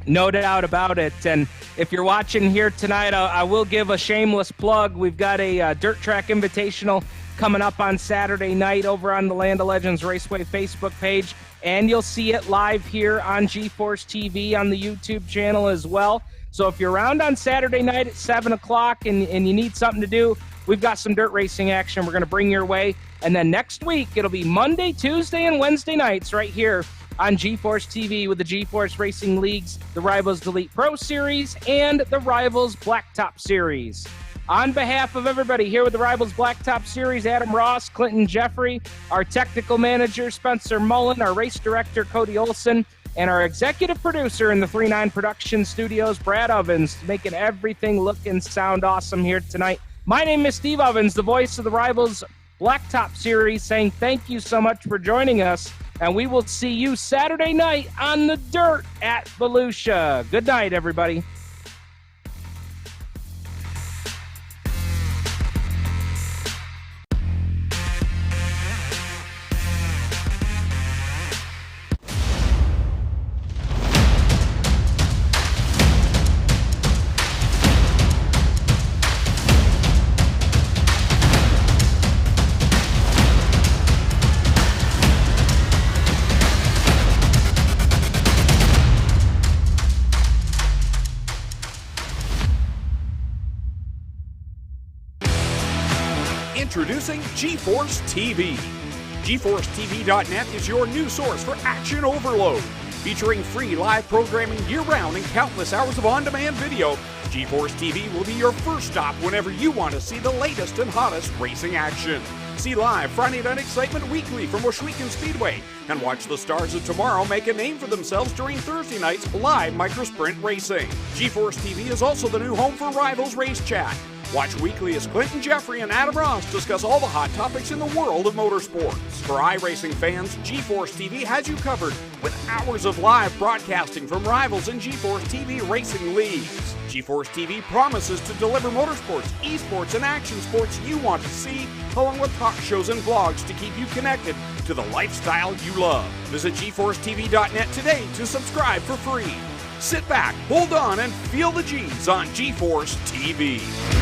No doubt about it. And if you're watching here tonight, I will give a shameless plug. We've got a Dirt Track Invitational coming up on Saturday night over on the Land of Legends Raceway Facebook page. And you'll see it live here on GeForce TV on the YouTube channel as well. So if you're around on Saturday night at 7 o'clock and you need something to do, we've got some dirt racing action we're going to bring your way. And then next week, it'll be Monday, Tuesday, and Wednesday nights right here on GeForce TV with the GeForce Racing Leagues, the Rivalz Elite Pro Series, and the Rivalz Blacktop Series. On behalf of everybody here with the Rivalz Blacktop Series, Adam Ross, Clinton Jeffrey, our technical manager, Spencer Mullen, our race director, Cody Olson, and our executive producer in the 3-9 Production Studios, Brad Ovens, making everything look and sound awesome here tonight. My name is Steve Ovens, the voice of the Rivalz Blacktop Series, saying thank you so much for joining us, and we will see you Saturday night on the dirt at Volusia. Good night, everybody. Introducing GeForce TV. GeForceTV.net is your new source for action overload. Featuring free live programming year-round and countless hours of on-demand video, GeForce TV will be your first stop whenever you want to see the latest and hottest racing action. See live Friday Night Excitement weekly from Washougal Speedway, and watch the stars of tomorrow make a name for themselves during Thursday night's live microsprint racing. GeForce TV is also the new home for Rivalz Race Chat. Watch weekly as Clinton Jeffrey and Adam Ross discuss all the hot topics in the world of motorsports. For iRacing fans, GeForce TV has you covered with hours of live broadcasting from Rivalz and GeForce TV Racing Leagues. GeForce TV promises to deliver motorsports, esports, and action sports you want to see, along with talk shows and vlogs to keep you connected to the lifestyle you love. Visit GeForceTV.net today to subscribe for free. Sit back, hold on, and feel the G's on GeForce TV.